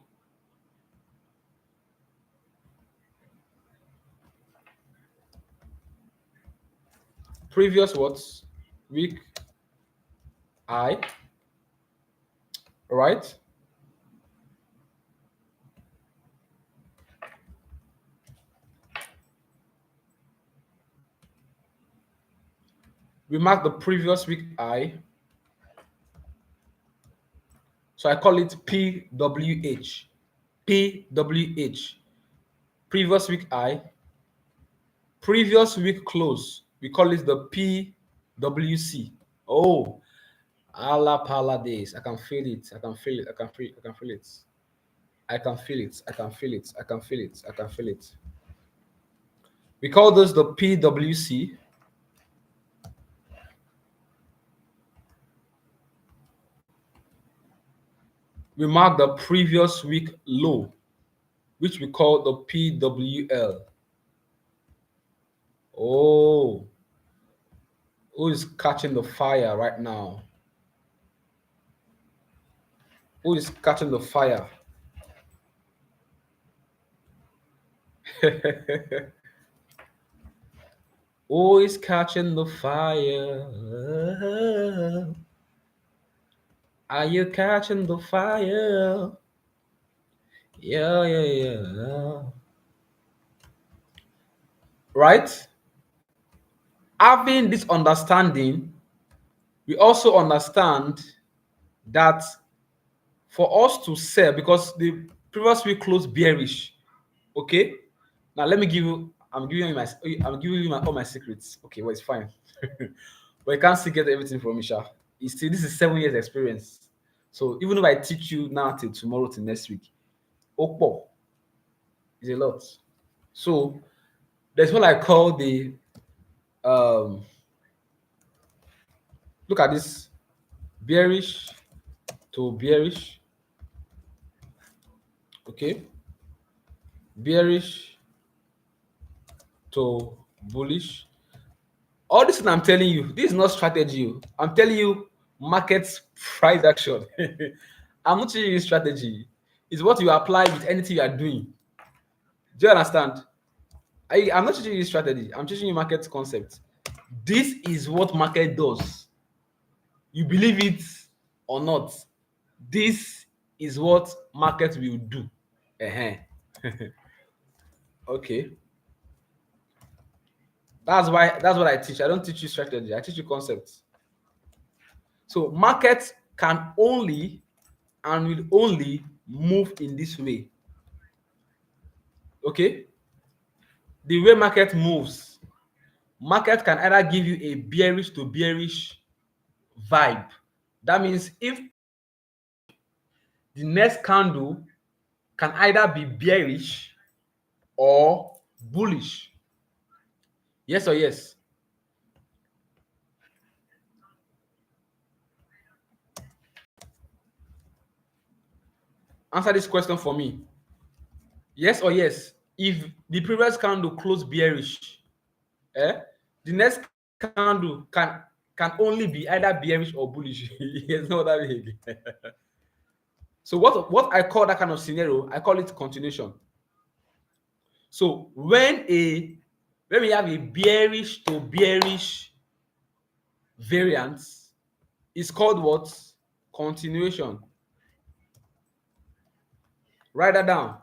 Previous what? Week high. Right? We mark the previous week high. So I call it PWH. PWH. Previous week high. Previous week close. We call it the PWC. Oh, Allah Pala days. I can feel it. I can feel it. I can feel it. I can feel it. I can feel it. I can feel it. I can feel it. I can feel it. We call this the PWC. We mark the previous week low, which we call the PWL. Oh, who is catching the fire right now? Who is catching the fire? Who is catching the fire? Are you catching the fire? Yeah, yeah, yeah. Right? Having this understanding, we also understand that for us to sell, because the previous week closed bearish. Okay. Now let me give you. I'm giving you all my secrets. Okay, well it's fine. But you can't still get everything from me, Sha. You see, this is 7 years experience. So even if I teach you now till tomorrow till next week, Okpo is a lot. So there's what I call the um look at this, bearish to bearish. Okay, bearish to bullish. All this thing I'm telling you, this is not strategy. I'm telling you market's price action. I'm not teaching you strategy. It's what you apply with anything you are doing. Do you understand? I'm not teaching you strategy. I'm teaching you market concept. This is what market does. You believe it or not. This is what market will do. Uh-huh. Okay. That's what I teach. I don't teach you strategy. I teach you concepts. So markets can only and will only move in this way. Okay? The way market moves, market can either give you a bearish to bearish vibe. That means if the next candle can either be bearish or bullish. Yes or yes? Answer this question for me. Yes or yes? If the previous candle closed bearish, the next candle can only be either bearish or bullish. Yes, no other way again. So what I call that kind of scenario, I call it continuation. So when we have a bearish to bearish variance, it's called what? Continuation. Write that down.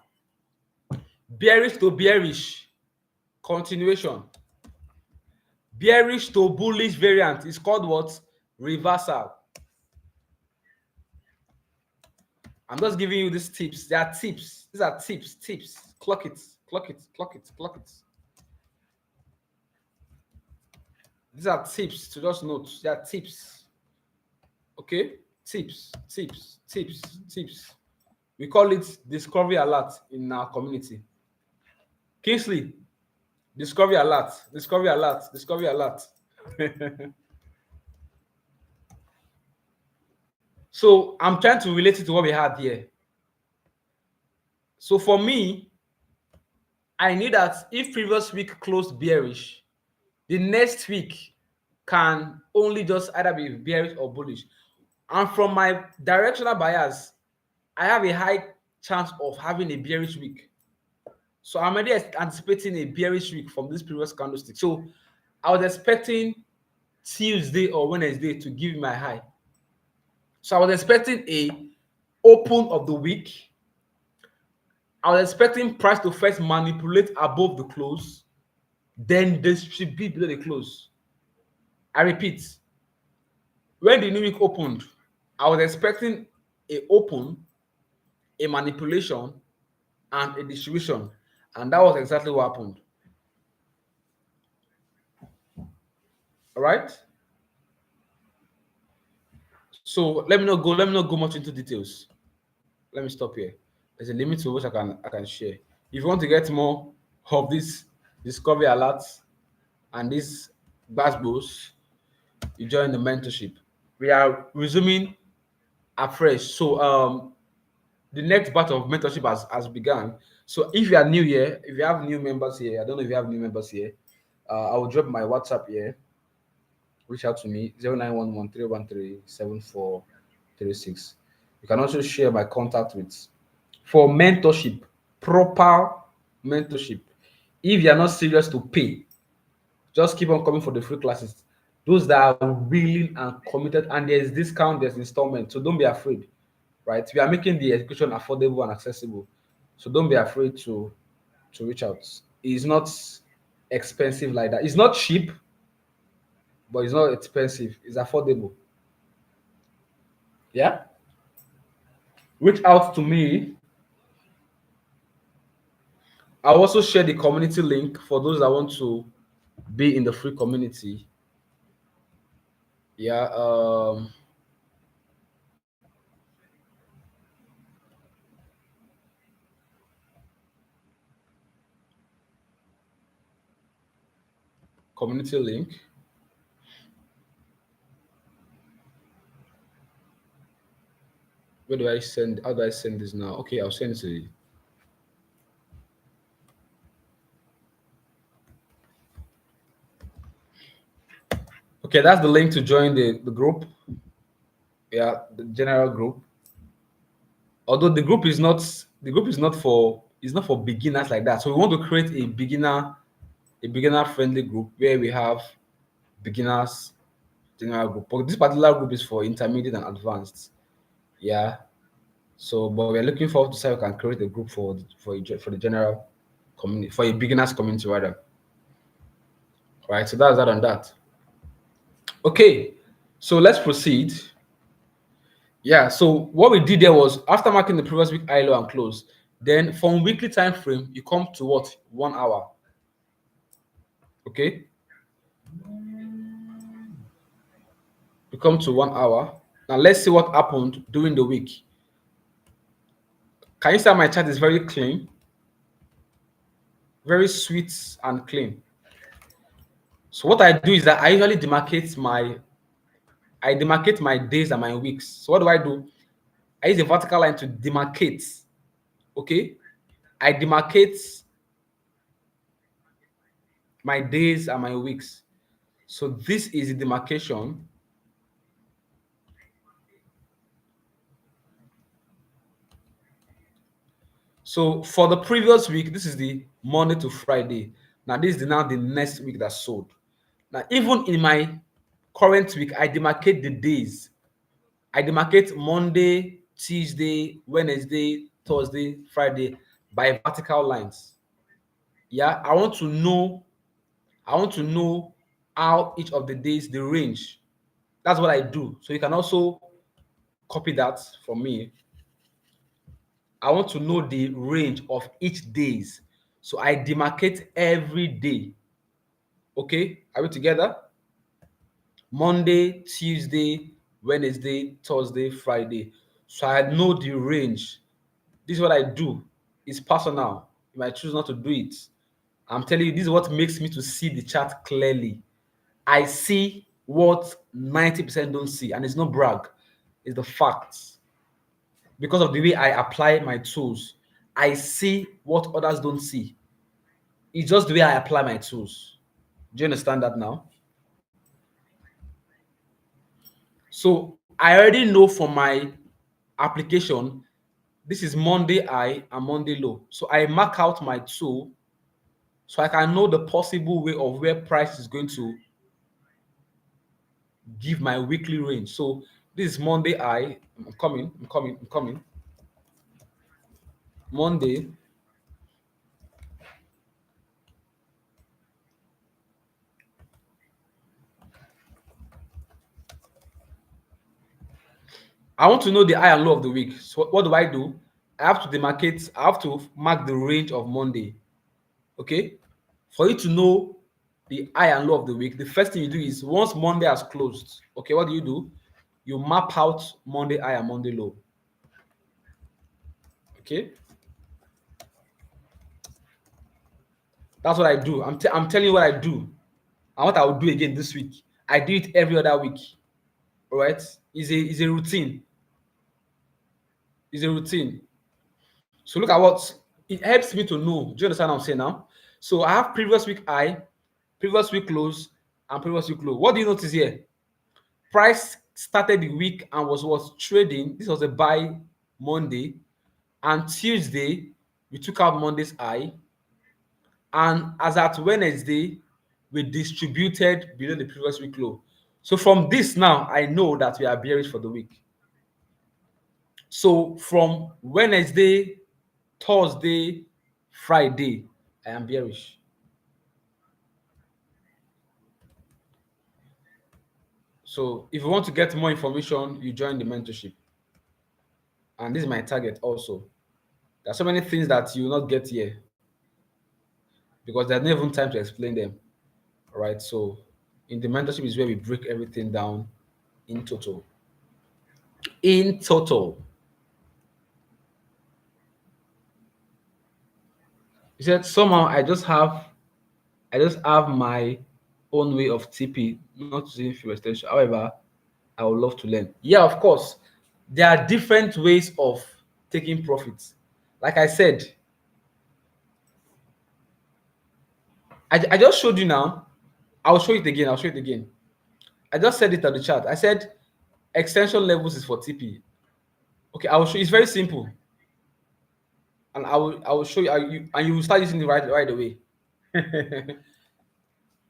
Bearish to bearish, continuation. Bearish to bullish variant is called what? Reversal. I'm just giving you these tips. They are tips. These are tips. Clock it. These are tips to just note. They are tips. Okay? Tips. We call it discovery alert in our community. Kingsley, discovery alert. So I'm trying to relate it to what we had here. So for me, I knew that if previous week closed bearish, the next week can only just either be bearish or bullish. And from my directional bias, I have a high chance of having a bearish week. So I'm already anticipating a bearish week from this previous candlestick. So I was expecting Tuesday or Wednesday to give me my high. So I was expecting a open of the week. I was expecting price to first manipulate above the close, then they should be below the close. I repeat, when the new week opened, I was expecting a open, a manipulation, and a distribution, and that was exactly what happened. All right. So let me not go much into details. Let me stop here. There's a limit to which I can share. If you want to get more of this discovery alerts and these basketballs, you join the mentorship. We are resuming afresh. So the next batch of mentorship has begun. So if you are new here, if you have new members here, I don't know if you have new members here, I will drop my WhatsApp here. Reach out to me 0911-313-7436. You can also share my contact with for mentorship, proper mentorship. If you are not serious to pay, just keep on coming for the free classes. Those that are willing and committed, and there's discount, there's installment. So don't be afraid, right? We are making the education affordable and accessible. So don't be afraid to reach out. It's not expensive like that. It's not cheap, but it's not expensive. It's affordable. Yeah. Reach out to me. I'll also share the community link for those that want to be in the free community. Yeah. Community link. Where do I send? How do I send this now? Okay, I'll send it to you. Okay, that's the link to join the group. Yeah, the general group. Although the group is not for beginners like that. So we want to create a beginner friendly group where we have beginners general group. But this particular group is for intermediate and advanced. Yeah. So, but we're looking forward to see how we can create a group for the general. community, for a beginners community rather. Right, so that's that on that. Okay, so let's proceed. Yeah, so what we did there was after marking the previous week high, low, and close, then from weekly time frame, you come to what? 1 hour. Okay, you come to 1 hour. Now let's see what happened during the week. Can you see my chart is very clean, very sweet and clean? So what I do is that I usually demarcate my days and my weeks. So what do? I use a vertical line to demarcate. Okay, I demarcate my days and my weeks. So this is the demarcation. So for the previous week, this is the Monday to Friday. Now this is now the next week that's sold. Now even in my current week, I demarcate the days. I demarcate Monday, Tuesday, Wednesday, Thursday, Friday by vertical lines. Yeah, I want to know how each of the days, the range. That's what I do. So you can also copy that from me. I want to know the range of each days. So I demarcate every day. Okay, are we together? Monday, Tuesday, Wednesday, Thursday, Friday. So I know the range. This is what I do. It's personal. You might choose not to do it. I'm telling you, this is what makes me to see the chart clearly. I see what 90% don't see, and it's no brag, it's the facts. Because of the way I apply my tools, I see what others don't see. It's just the way I apply my tools. Do you understand that now? So I already know from my application, this is Monday high and Monday low. So I mark out my tool so I can know the possible way of where price is going to give my weekly range. So this is Monday high. I'm coming. Monday. I want to know the high and low of the week. So what do? I have to demarcate, I have to mark the range of Monday. Okay? For you to know the high and low of the week, the first thing you do is once Monday has closed, okay, what do? You map out Monday high and Monday low. Okay? That's what I do. I'm telling you what I do and what I will do again this week. I do it every other week. All right? It's a routine. It's a routine. So look at what it helps me to know. Do you understand what I'm saying now? So I have previous week high, previous week close, and previous week low. What do you notice here? Price started the week and was trading. This was a buy Monday, and Tuesday we took out Monday's high, and as at Wednesday we distributed below the previous week low. So from this now, I know that we are bearish for the week. So from Wednesday, Thursday, Friday, I am bearish. So if you want to get more information, you join the mentorship. And this is my target also. There are so many things that you will not get here because there's not even time to explain them. All right. So in the mentorship is where we break everything down in total. In total. He said somehow I just have my own way of TP, not using fuel extension. However, I would love to learn. Yeah, of course. There are different ways of taking profits. Like I said, I just showed you now. I'll show it again. I just said it on the chat. I said extension levels is for TP. Okay, I will show you. It's very simple. And I will show you, and you will start using it right away.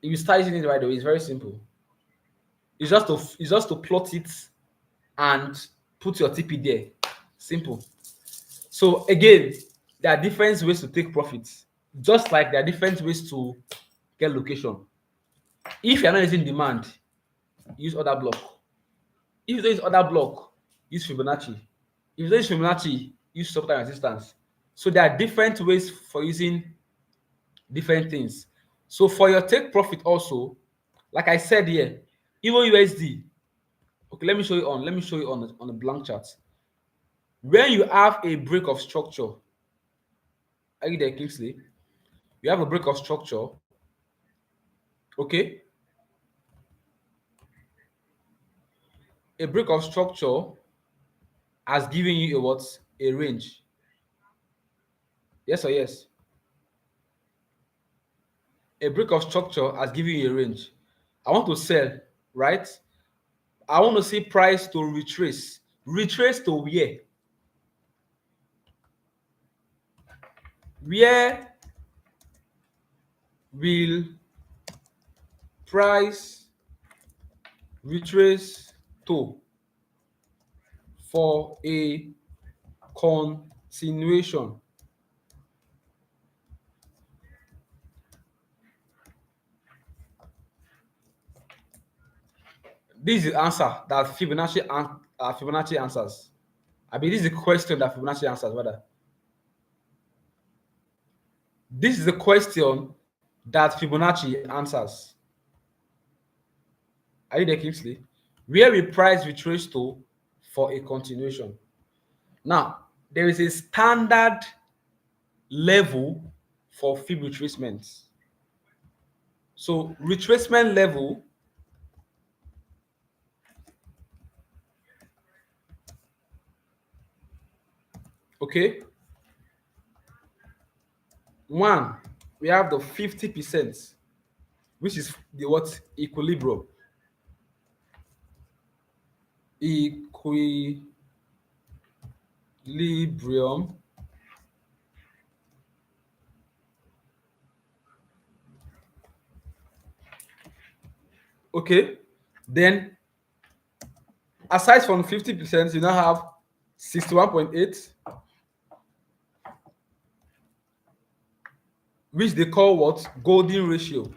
You will start using it right away. It's very simple. It's just to plot it and put your TP there. Simple. So again, there are different ways to take profits. Just like there are different ways to get location. If you're not using demand, use other block. If you don't use other block, use Fibonacci. If you don't use Fibonacci, use support and resistance. So there are different ways for using different things. So for your take profit also, like I said here, even USD. Okay, let me show you on a blank chart. When you have a break of structure, are you there, Kingsley? You have a break of structure, okay? A break of structure has given you a what? A range. Yes or yes? A break of structure has given you a range. I want to sell, right? I want to see price to retrace. Retrace to where? Where will price retrace to for a continuation? This is the answer that Fibonacci answers. I mean, this is the question that Fibonacci answers, rather. This is the question that Fibonacci answers. Are you there, Kingsley? Where will price retrace to for a continuation? Now, there is a standard level for fib retracements. So, retracement level, okay, one, we have the 50%, which is the what? Equilibrium. Equilibrium. Okay, then aside from 50%, you now have 61.8, which they call what? Golden ratio.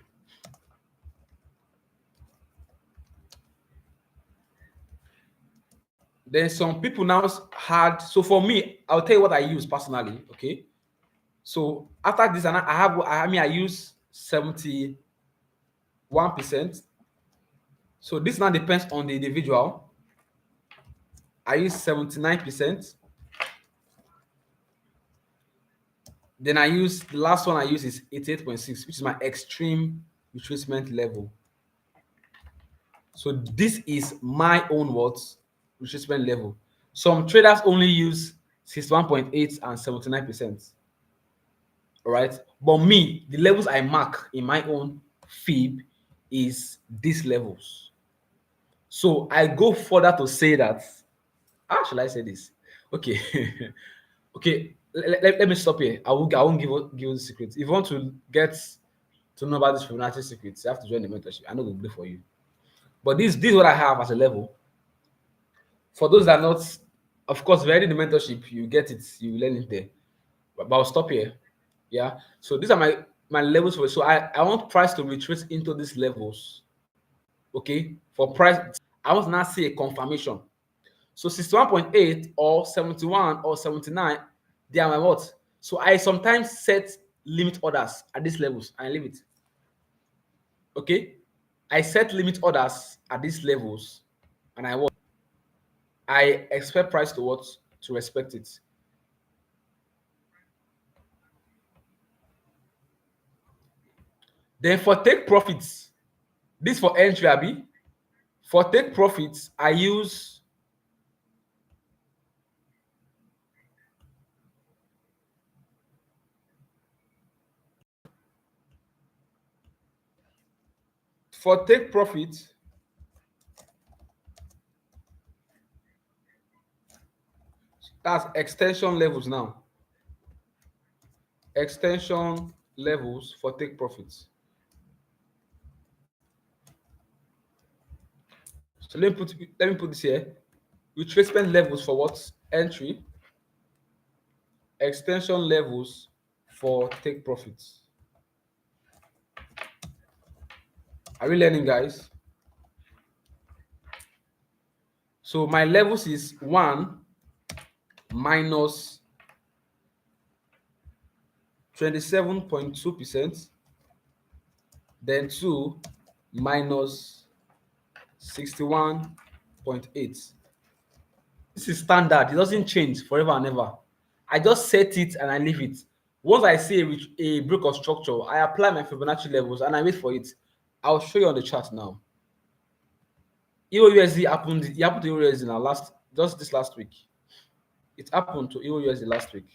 Then some people now had, so for me, I'll tell you what I use personally. Okay, so after this, I use 71%. So this now depends on the individual. I use 79%. Then I use the last one I use is 88.6, which is my extreme retracement level. So this is my own what? Retracement level. Some traders only use 61.8 and 79%. All right. But me, the levels I mark in my own fib is these levels. So I go further to say that, how should I say this? Okay. Okay. Let me stop here. I won't give you the secrets. If you want to get to know about this Fibonacci secrets, you have to join the mentorship. I know we'll play for you. But this is what I have as a level. For those that are not, of course, if you're in the mentorship, you get it, you learn it there. But I'll stop here. Yeah. So these are my levels for it. So I want price to retrace into these levels. Okay. For price, I want to now see a confirmation. So 61.8 or 71 or 79, they are my what? So I sometimes set limit orders at these levels and leave it. Okay. I set limit orders at these levels and I expect price to what? To respect it. Then for take profits, this for entry, Abi. For take profits, I use for take profit. That's extension levels now. Extension levels for take profits. So let me put this here. Retracement levels for what? Entry. Extension levels for take profits. Are we learning, guys? So my levels is 1 minus 27.2%, then 2 minus 61.8. This is standard. It doesn't change forever and ever. I just set it and I leave it. Once I see a break of structure, I apply my Fibonacci levels and I wait for it. I'll show you on the chart now. EUSD happened. It happened to EUSD now just this last week. It happened to EUSD last week.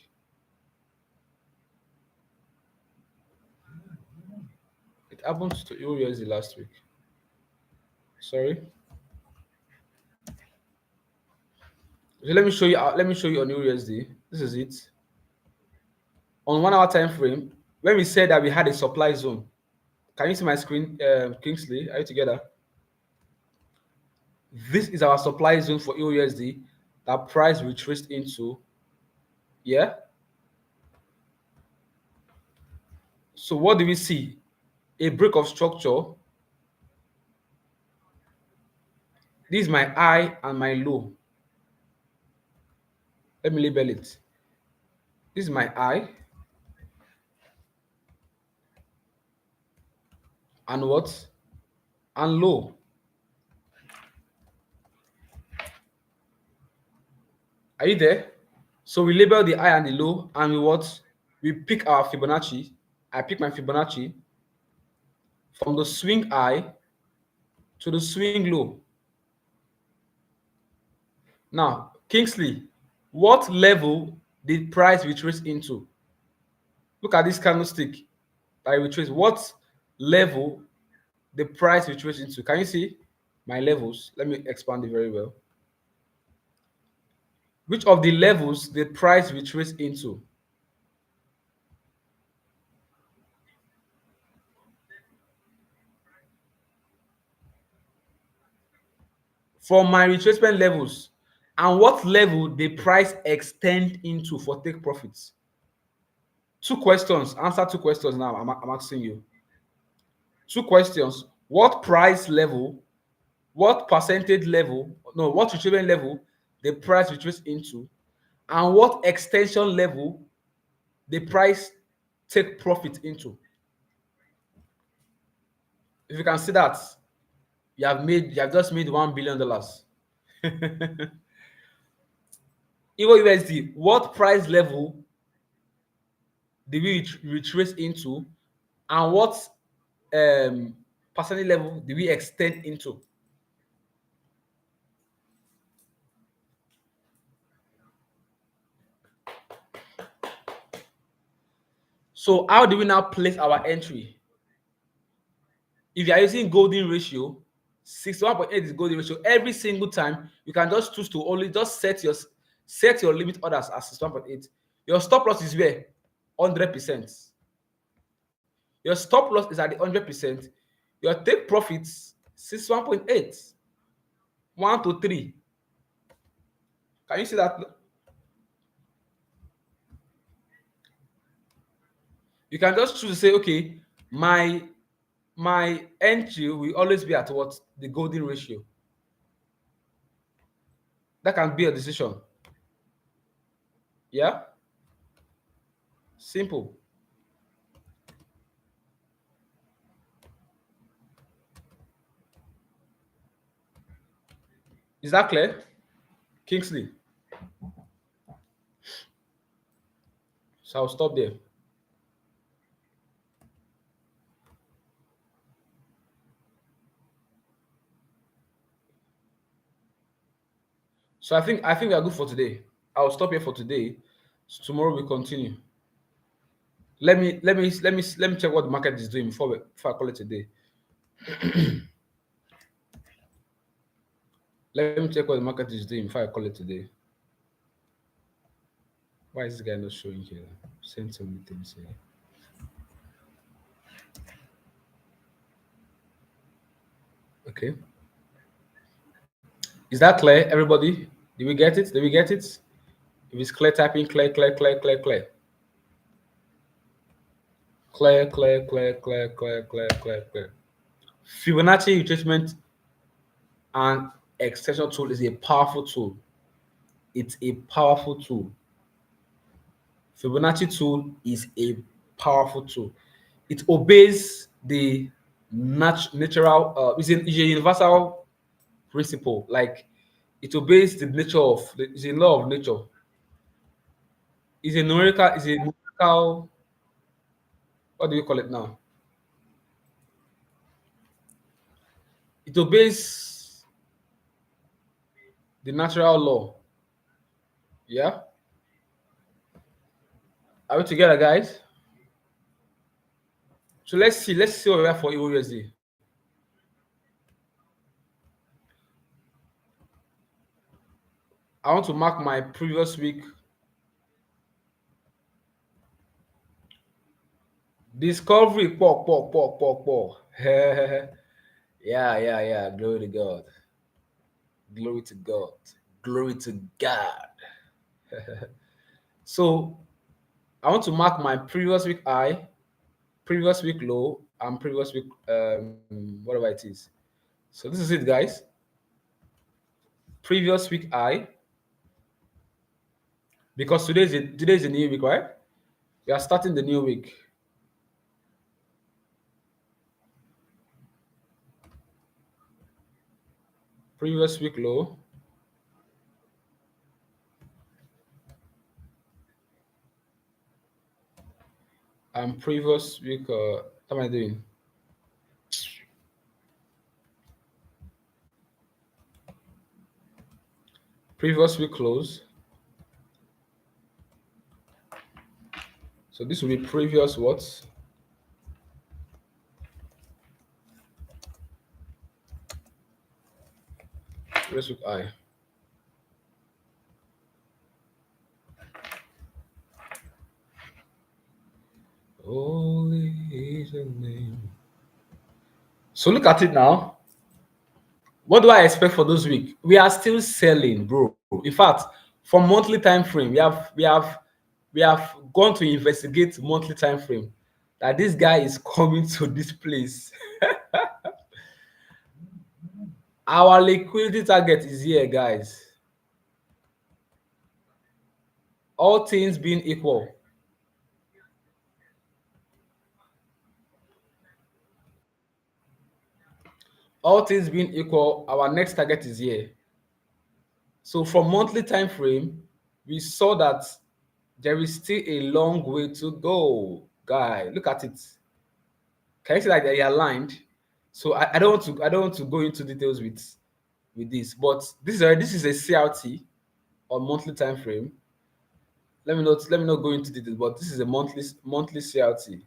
It happened to EUSD last week. Sorry. So let me show you. Let me show you on EUSD. This is it. On 1 hour time frame, when we said that we had a supply zone, can you see my screen, Kingsley? Are you together? This is our supply zone for EUSD that price retraced into. Yeah. So what do we see? A break of structure. This is my high and my low. Let me label it. This is my high. And what? And low. Are you there? So we label the high and the low, and we what? We pick our Fibonacci. I pick my Fibonacci from the swing high to the swing low. Now, Kingsley, what level did price retrace into? Look at this candlestick that I retrace. What level the price retrace into? Can you see my levels? Let me expand it very well. Which of the levels did price retrace into? For my retracement levels, and what level did price extend into for take profits? Two questions. Answer two questions now. I'm asking you. Two questions. What price level, what percentage level, no, what retracement level the price retrace into, and what extension level the price take profit into? If you can see that, you have just made $1 billion. Evo USD, what price level did we retrace into, and what percentage level did we extend into? So how do we now place our entry? If you are using golden ratio, 61.8 is golden ratio. Every single time you can just choose to only just set your limit orders as 61.8. Your stop loss is where? 100%. Your stop loss is at the 100%. Your take profits 61.8. 1 to 3. Can you see that? You can just choose to say, okay, my entry will always be at what? The golden ratio. That can be a decision. Yeah? Simple. Is that clear? Kingsley? So I'll stop there. So I think we are good for today. I'll stop here for today. So tomorrow we continue. Let me check what the market is doing before I call it a day. Let me check what the market is doing before I call it a day. Why is this guy not showing here? Send so many things here. Okay. Is that clear, everybody? Did we get it? Did we get it? If it's clear, type in clear, clear, clear, clear, clear. Clear, clear, clear, clear, clear, clear, clear, clear. Fibonacci retracement and extension tool is a powerful tool. It's a powerful tool. Fibonacci tool is a powerful tool. It obeys the natural, it's a universal principle. Like it obeys the nature of, it's a law of nature. It's a numerical, what do you call it now? It obeys the natural law. Yeah? Are we together, guys? So let's see what we have for USD. I want to mark my previous week. Discovery, pok, pok, pok, pok, pok. Yeah, yeah, yeah. Glory to God. Glory to God. Glory to God. So I want to mark my previous week high, previous week low, and previous week whatever it is. So this is it, guys. Previous week high, because today is a new week, right? We are starting the new week. Previous week low. And previous week, what am I doing? Previous week close. So this will be previous what? Previous week high. Holy is your name. So look at it now. What do I expect for this week? We are still selling, bro. In fact, for monthly time frame, we have gone to investigate monthly time frame. That this guy is coming to this place. Our liquidity target is here, guys. All things being equal. All things being equal, our next target is here. So from monthly time frame, we saw that there is still a long way to go. Guy, look at it. Can you see that they are aligned? So I don't want to go into details with this, but this is a CRT on monthly time frame. Let me not go into details, but this is a monthly CRT.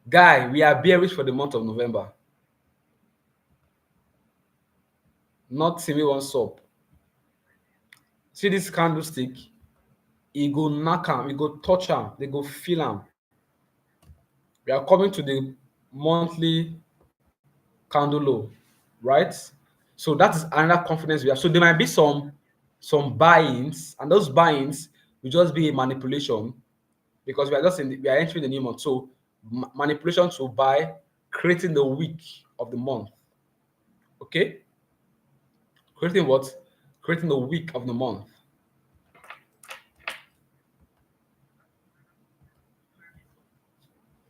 Guy, we are bearish for the month of November. Not see me one sup. See this candlestick, e go knack am, e go touch am, they go feel am. We are coming to the monthly candle low, right? So that is another confidence we have. So there might be some buy-ins, and those buy-ins will just be a manipulation because we are entering the new month. So manipulation to buy, creating the week of the month. Okay, creating what? Creating the week of the month.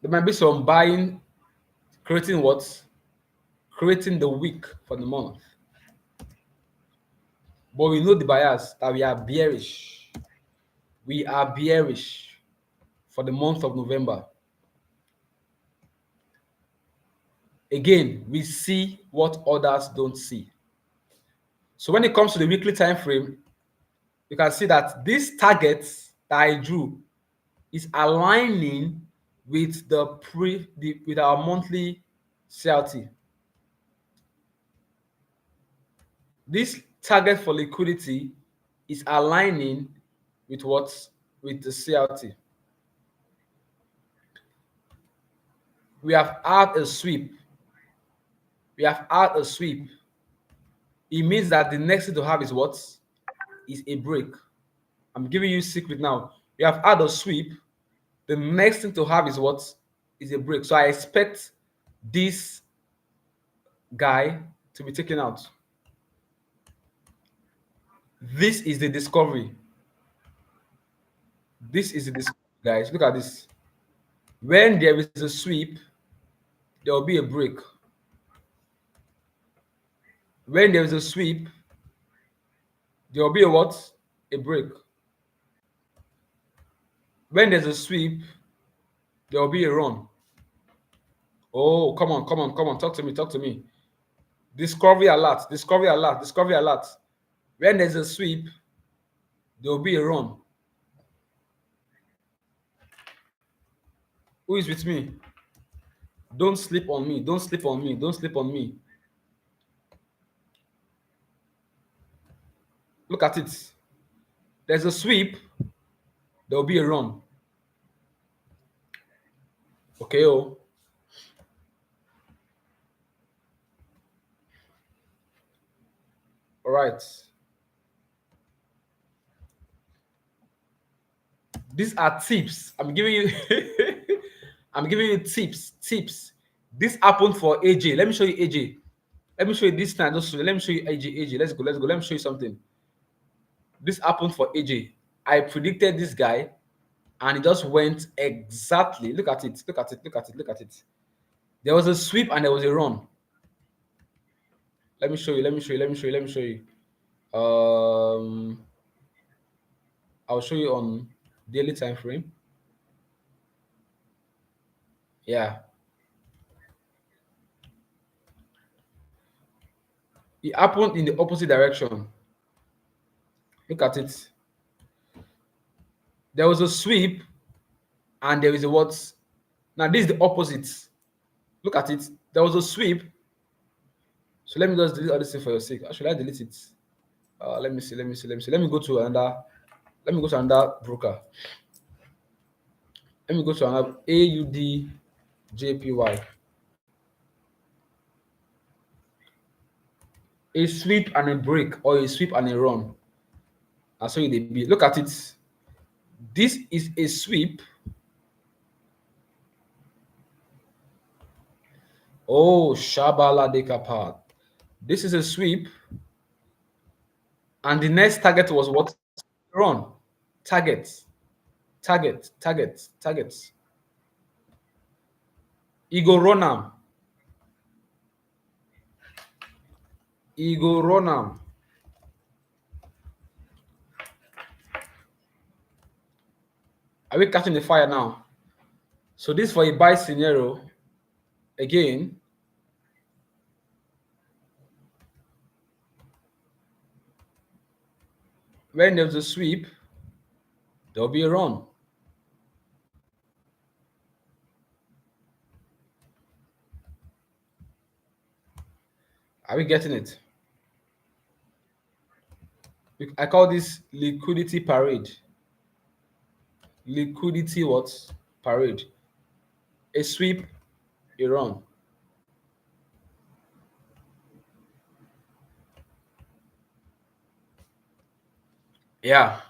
There might be some buying, creating what? Creating the week for the month. But we know the bias that we are bearish. We are bearish for the month of November. Again, we see what others don't see. So when it comes to the weekly time frame, you can see that this target that I drew is aligning with with our monthly CLT. This target for liquidity is aligning with what? With the CLT. We have had a sweep. We have had a sweep. It means that the next thing to have is what? Is a break. I'm giving you secret now. We have had a sweep. The next thing to have is what? is a break. So I expect this guy to be taken out. This is the discovery. This is the discovery, guys. Look at this. When there is a sweep, there will be a break. When there is a sweep, there will be a what? A break. When there's a sweep, there will be a run. Oh, come on, come on, come on. Talk to me, talk to me. Discovery alert, discovery alert, discovery alert. When there's a sweep, there will be a run. Who is with me? Don't sleep on me. Don't sleep on me. Don't sleep on me. Look at it. There's a sweep, there will be a run. Okay, oh. All right. These are tips. I'm giving you I'm giving you tips. This happened for AJ. Let me show you AJ. Let me show you this time. Just let me show you AJ. Let's go. Let's go. Let me show you something. This happened for AJ. I predicted this guy, and it just went exactly. Look at it. Look at it. Look at it. Look at it. There was a sweep and there was a run. Let me show you. Let me show you. Let me show you. Let me show you. I'll show you on daily time frame. Yeah. It happened in the opposite direction. Look at it. There was a sweep and there is a what? Now this is the opposite. Look at it. There was a sweep. So let me just delete all this thing for your sake. Or should I delete it? Let me see. Let me see. Let me see. Let me go to another. Let me go to another broker. Let me go to another AUDJPY. A sweep and a break, or a sweep and a run. I saw you the B. Look at it. This is a sweep. Oh, Shabala de Kapad. This is a sweep. And the next target was what? Run. Target. Target. Target. Target. Ego Ronam. Ego Ronam. Are we catching the fire now? So this for a buy scenario. Again. When there's a sweep, there'll be a run. Are we getting it? I call this liquidity parade. Liquidity what? Parade. A sweep, a run. Yeah.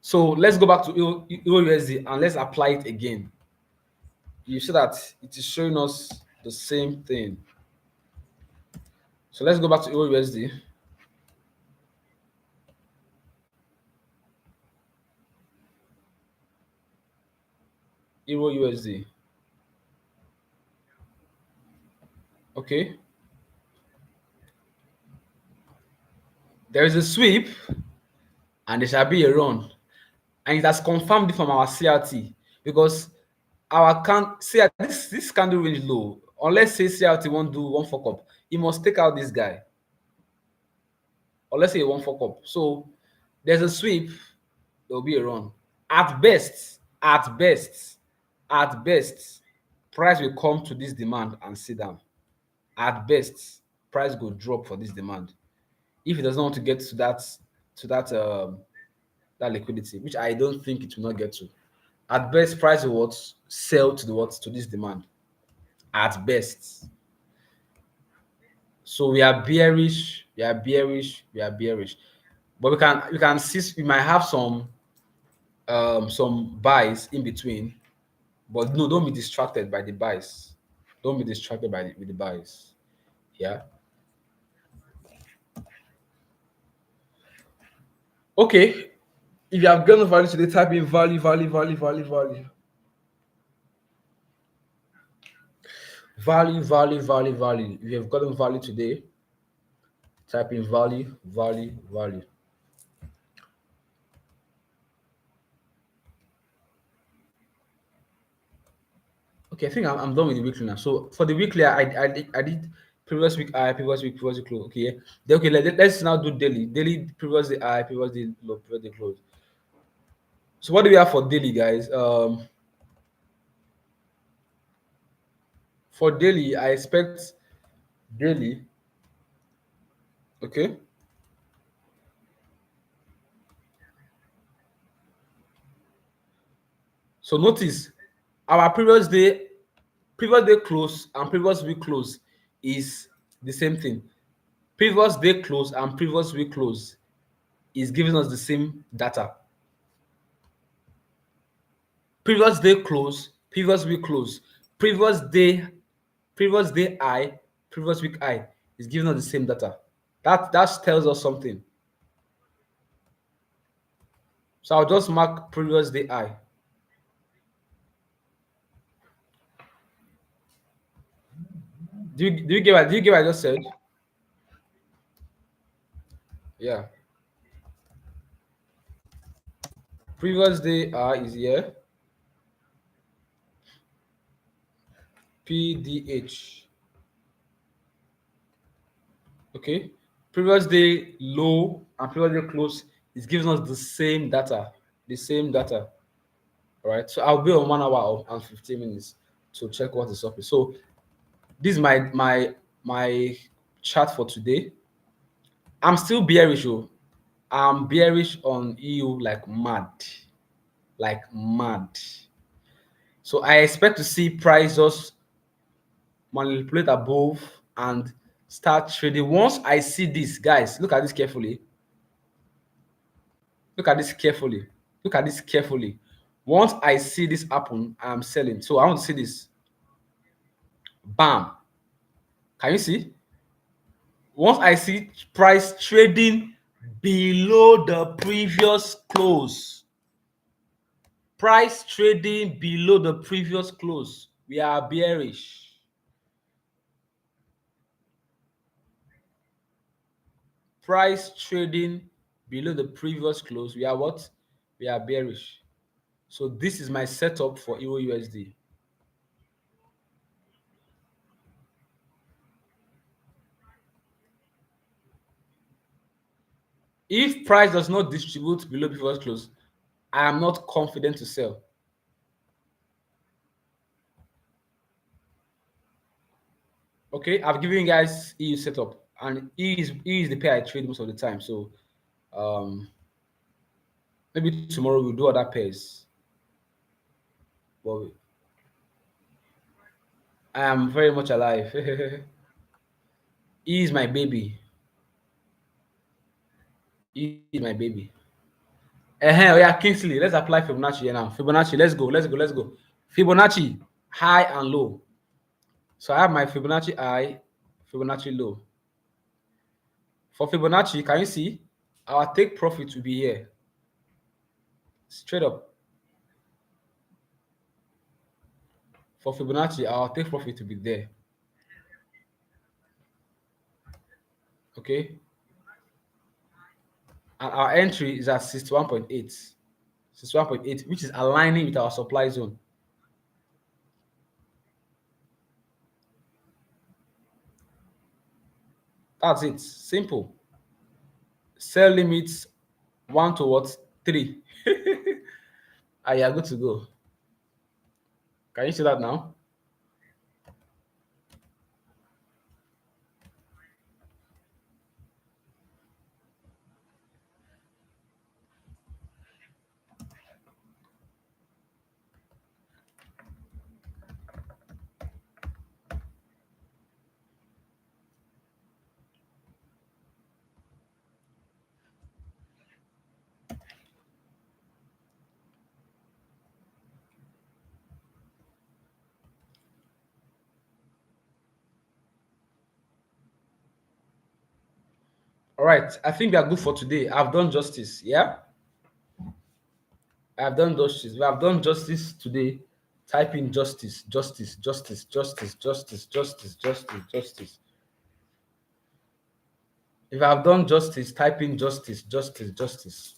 So let's go back to Euro USD and let's apply it again. You see that it is showing us the same thing. So let's go back to Euro USD. Euro USD. Okay. There is a sweep and there shall be a run. And it has confirmed it from our CRT because our this candle range low. Unless say CRT won't do one fuck up, he must take out this guy. Or let's say one fuck up. So there's a sweep, there will be a run. At best, price will come to this demand and sit down. At best, price will drop for this demand. If it does not want to get to that liquidity, which I don't think it will not get to. At best, price will what? Sell to the what? To this demand. At best. So we are bearish, we are bearish, we are bearish. But we can see we might have some buys in between. But no, don't be distracted by the buys. Don't be distracted by with the buys. Yeah. Okay. If you have gotten value today, type in value, value, value, value, value. Value, value, value, value. If you have gotten value today, type in value, value, value. Okay, I think I'm done with the weekly now. So for the weekly, I did previous week high, previous week low. Okay, yeah. Then, okay, let's now do daily. Daily previous day high, previous day low, previous day close. So what do we have for daily, guys? For daily, I expect daily. Okay. So notice our previous day close and previous week close is the same thing. Previous day close and previous week close is giving us the same data. Previous day close, previous week close, previous day, previous day high, previous week high is giving us the same data. That tells us something. So I'll just mark previous day high. Do you get what I just said? Yeah. Previous day high is here. PDH. Okay. Previous day low and previous day close is giving us the same data. The same data. All right. So I'll be on 1 hour and 15 minutes to check what is up. So this is my chart for today. I'm still bearish. Oh. I'm bearish on EU like mad. Like mad. So I expect to see price just manipulate above and start trading. Once I see this, guys, look at this carefully. Look at this carefully. Look at this carefully. Once I see this happen, I'm selling. So I want to see this. Bam. Can you see? Once I see price trading below the previous close, price trading below the previous close, we are bearish. Price trading below the previous close, we are what? We are bearish. So this is my setup for Euro USD. If price does not distribute below previous close, I am not confident to sell. Okay, I've given you guys EU setup, and E is the pair I trade most of the time. So um maybe tomorrow we'll do other pairs. But I am very much alive. E is my baby. E is my baby. Oh yeah, Kingsley. Let's apply Fibonacci here now. Fibonacci, let's go, let's go, let's go. Fibonacci, high and low. So I have my Fibonacci high, Fibonacci low. For Fibonacci, can you see? Our take profit will be here. Straight up. For Fibonacci, our take profit will be there. Okay. And our entry is at 61.8. 61.8, which is aligning with our supply zone. That's it. Simple. Sell limits 1 to what? 3. Ah, you are good to go. Can you see that now? All right, I think we are good for today. I've done justice. Yeah, I've done justice. We have done justice today. Type in justice, justice, justice, justice, justice, justice, justice, justice. If I've done justice, type in justice, justice, justice.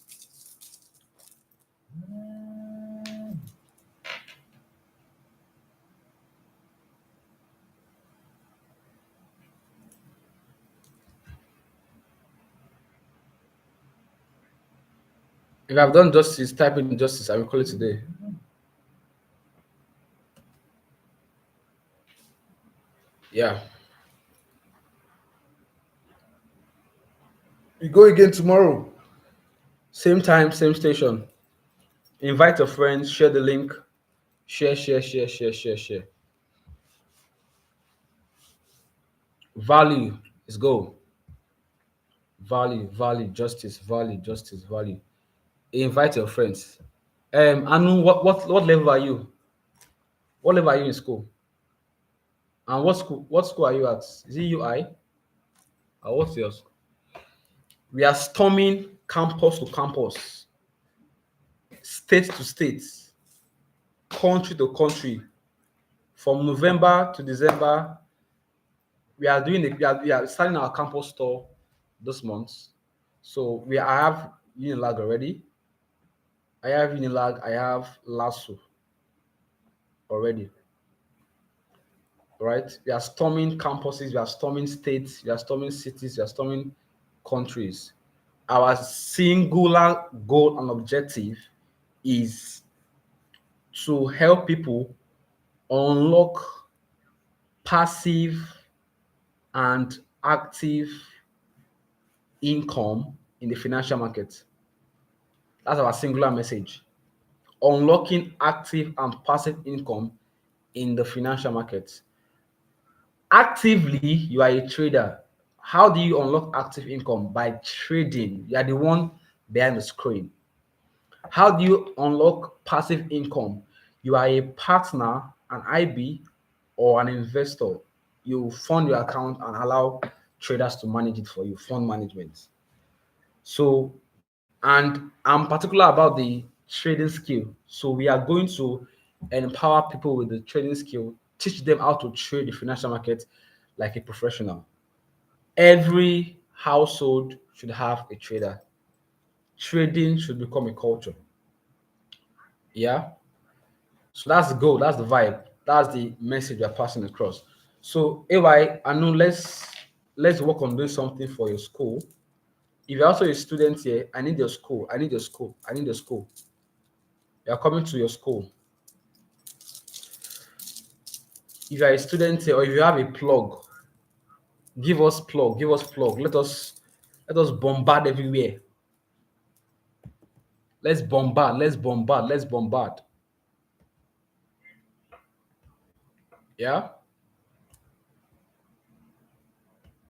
If I've done justice, type in justice. I will call it today. Yeah. We go again tomorrow. Same time, same station. Invite your friends, share the link. Share, share, share, share, share, share. Value is go. Value, value, justice, value, justice, value. Invite your friends. Anu, what level are you? What level are you in school? And what school are you at? Is it UI? Or what's yours? We are storming campus to campus, state to state, country to country. From November to December, we are starting our campus tour this month. So I have Unilag already. I have Unilag. I have Lasso already. Right? We are storming campuses. We are storming states. We are storming cities. We are storming countries. Our singular goal and objective is to help people unlock passive and active income in the financial market. That's our singular message. Unlocking active and passive income in the financial market. Actively, you are a trader. How do you unlock active income? By trading. You are the one behind the screen. How do you unlock passive income? You are a partner, an IB, or an investor. You fund your account and allow traders to manage it for you, fund management. So, and I'm particular about the trading skill. So, we are going to empower people with the trading skill, teach them how to trade the financial market like a professional. Every household should have a trader. Trading should become a culture. Yeah. So that's the goal, that's the vibe, that's the message we're passing across. So AY, I know let's work on doing something for your school. If you're also a student here, I need your school. I need your school. I need your school. You're coming to your school. If you're a student here or if you have a plug, give us plug, give us plug. Let us bombard everywhere. Let's bombard, let's bombard, let's bombard. Yeah.